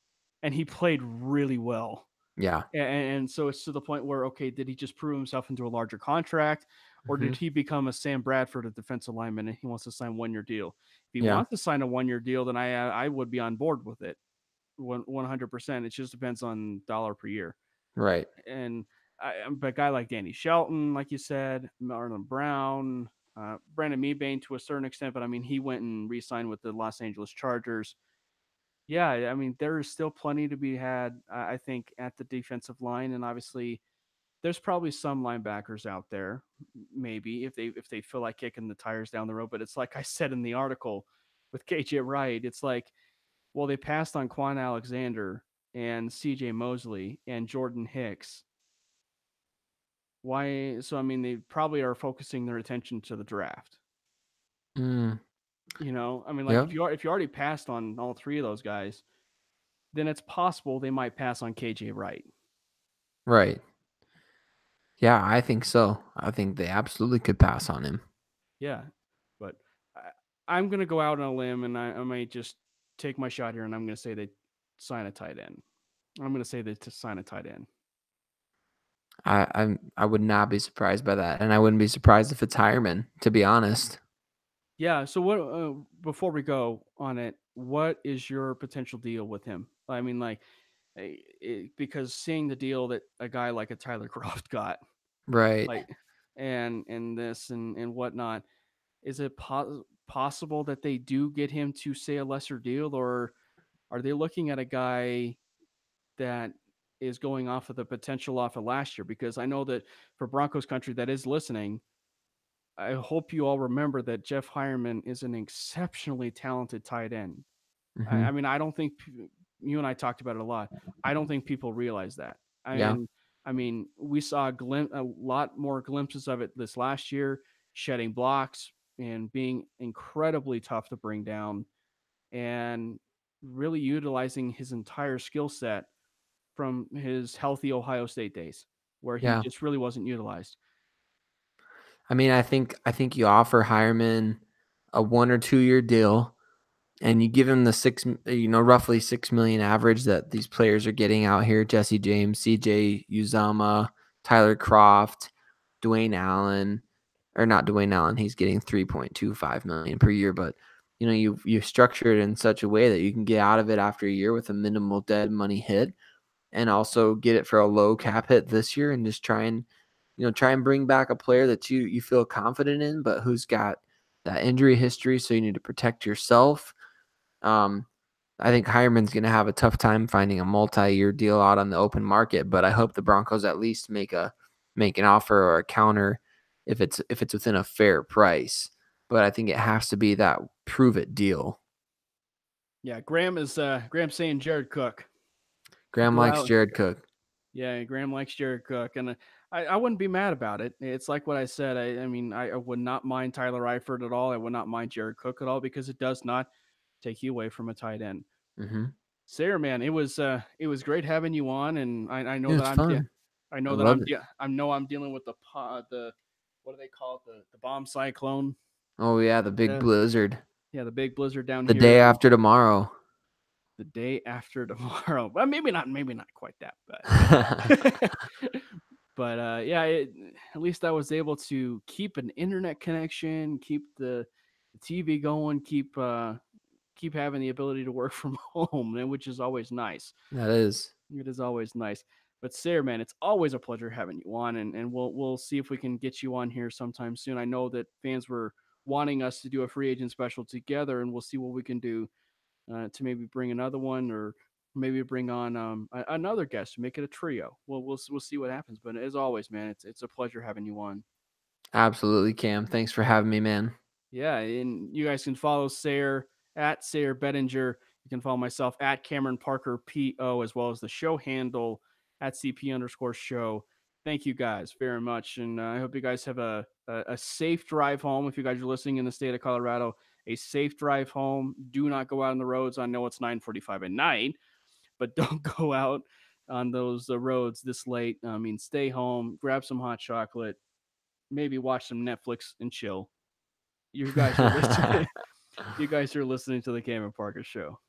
Speaker 1: and he played really well.
Speaker 2: Yeah.
Speaker 1: And so it's to the point where, okay, did he just prove himself into a larger contract, or
Speaker 2: Hmm.
Speaker 1: did he become a Sam Bradford, a defensive lineman, and he wants to sign 1 year deal? If he
Speaker 2: Yeah.
Speaker 1: wants to sign a 1 year deal, then I would be on board with it, 100%. It just depends on dollar per year.
Speaker 2: Right.
Speaker 1: And but a guy like Danny Shelton, like you said, Marlon Brown, Brandon Mebane to a certain extent, but I mean, he went and re-signed with the Los Angeles Chargers. Yeah, I mean, there is still plenty to be had, I think, at the defensive line, and obviously, there's probably some linebackers out there, maybe if they feel like kicking the tires down the road. But it's like I said in the article with KJ Wright, it's like, well, they passed on Quan Alexander and CJ Mosley and Jordan Hicks. Why? So I mean, they probably are focusing their attention to the draft.
Speaker 2: Mm.
Speaker 1: I mean, like
Speaker 2: Yep.
Speaker 1: if you already passed on all three of those guys, then it's possible they might pass on KJ Wright.
Speaker 2: Right. Yeah, I think so. I think they absolutely could pass on him.
Speaker 1: Yeah, but I'm gonna go out on a limb, and I might just take my shot here, and I'm gonna say they sign a tight end. I'm gonna say they to sign a tight end.
Speaker 2: I would not be surprised by that, and I wouldn't be surprised if it's Hireman, to be honest.
Speaker 1: Yeah. So what? Before we go on it, what is your potential deal with him? I mean, like, because seeing the deal that a guy like a Tyler Croft got,
Speaker 2: Right.
Speaker 1: like, and this and whatnot, is it possible that they do get him to say a lesser deal, or are they looking at a guy that is going off of the potential off of last year? Because I know that for Broncos country that is listening, I hope you all remember that Jeff Hireman is an exceptionally talented tight end.
Speaker 2: Hmm.
Speaker 1: I mean, I don't think you and I talked about it a lot. I don't think people realize that.
Speaker 2: Yeah.
Speaker 1: And I mean, we saw a lot more glimpses of it this last year, shedding blocks and being incredibly tough to bring down, and really utilizing his entire skill set from his healthy Ohio State days, where he
Speaker 2: Yeah.
Speaker 1: just really wasn't utilized.
Speaker 2: I mean, I think you offer Hireman a 1 or 2 year deal, and you give him the roughly 6 million average that these players are getting out here. Jesse James, CJ Uzama, Tyler Croft, Dwayne Allen, or not Dwayne Allen. He's getting 3.25 million per year, but you structure it in such a way that you can get out of it after a year with a minimal dead money hit, and also get it for a low cap hit this year, and just try and bring back a player that you feel confident in, but who's got that injury history. So you need to protect yourself. Um, I think Hireman's going to have a tough time finding a multi-year deal out on the open market, but I hope the Broncos at least make an offer or a counter if it's within a fair price. But I think it has to be that prove it deal.
Speaker 1: Yeah, Graham's saying Jared Cook.
Speaker 2: Graham
Speaker 1: Go
Speaker 2: likes
Speaker 1: out.
Speaker 2: Jared Cook.
Speaker 1: Yeah, Graham likes Jared Cook, and I wouldn't be mad about it. It's like what I said. I mean, I would not mind Tyler Eifert at all. I would not mind Jared Cook at all because it does not take you away from a tight end.
Speaker 2: Mm-hmm.
Speaker 1: Sarah, man, it was great having you on, and I know
Speaker 2: Yeah,
Speaker 1: that
Speaker 2: it's fun.
Speaker 1: I
Speaker 2: I
Speaker 1: know that
Speaker 2: love it.
Speaker 1: I know I'm dealing with the what do they call it, the bomb cyclone.
Speaker 2: Oh yeah, the big
Speaker 1: Yeah,
Speaker 2: blizzard.
Speaker 1: yeah, the big blizzard down
Speaker 2: The
Speaker 1: here.
Speaker 2: day after tomorrow.
Speaker 1: The day after tomorrow. Well, maybe not quite that, but but yeah, at least I was able to keep an internet connection, keep the TV going, keep having the ability to work from home, which is always nice.
Speaker 2: That is.
Speaker 1: It is always nice. But Sarah, man, it's always a pleasure having you on, and we'll see if we can get you on here sometime soon. I know that fans were wanting us to do a free agent special together, and we'll see what we can do to maybe bring another one, or maybe bring on another guest to make it a trio. We'll see what happens. But as always, man, it's a pleasure having you on.
Speaker 2: Absolutely, Cam. Thanks for having me, man.
Speaker 1: Yeah, and you guys can follow Sayre at Sayre Bettinger. You can follow myself at Cameron Parker PO, as well as the show handle at CP_show. Thank you guys very much, and I hope you guys have a safe drive home. If you guys are listening in the state of Colorado, a safe drive home. Do not go out on the roads. I know it's 9:45 at night, but don't go out on those roads this late. I mean, stay home, grab some hot chocolate, maybe watch some Netflix and chill. You guys are listening. You guys are listening to the Cameron Parker Show.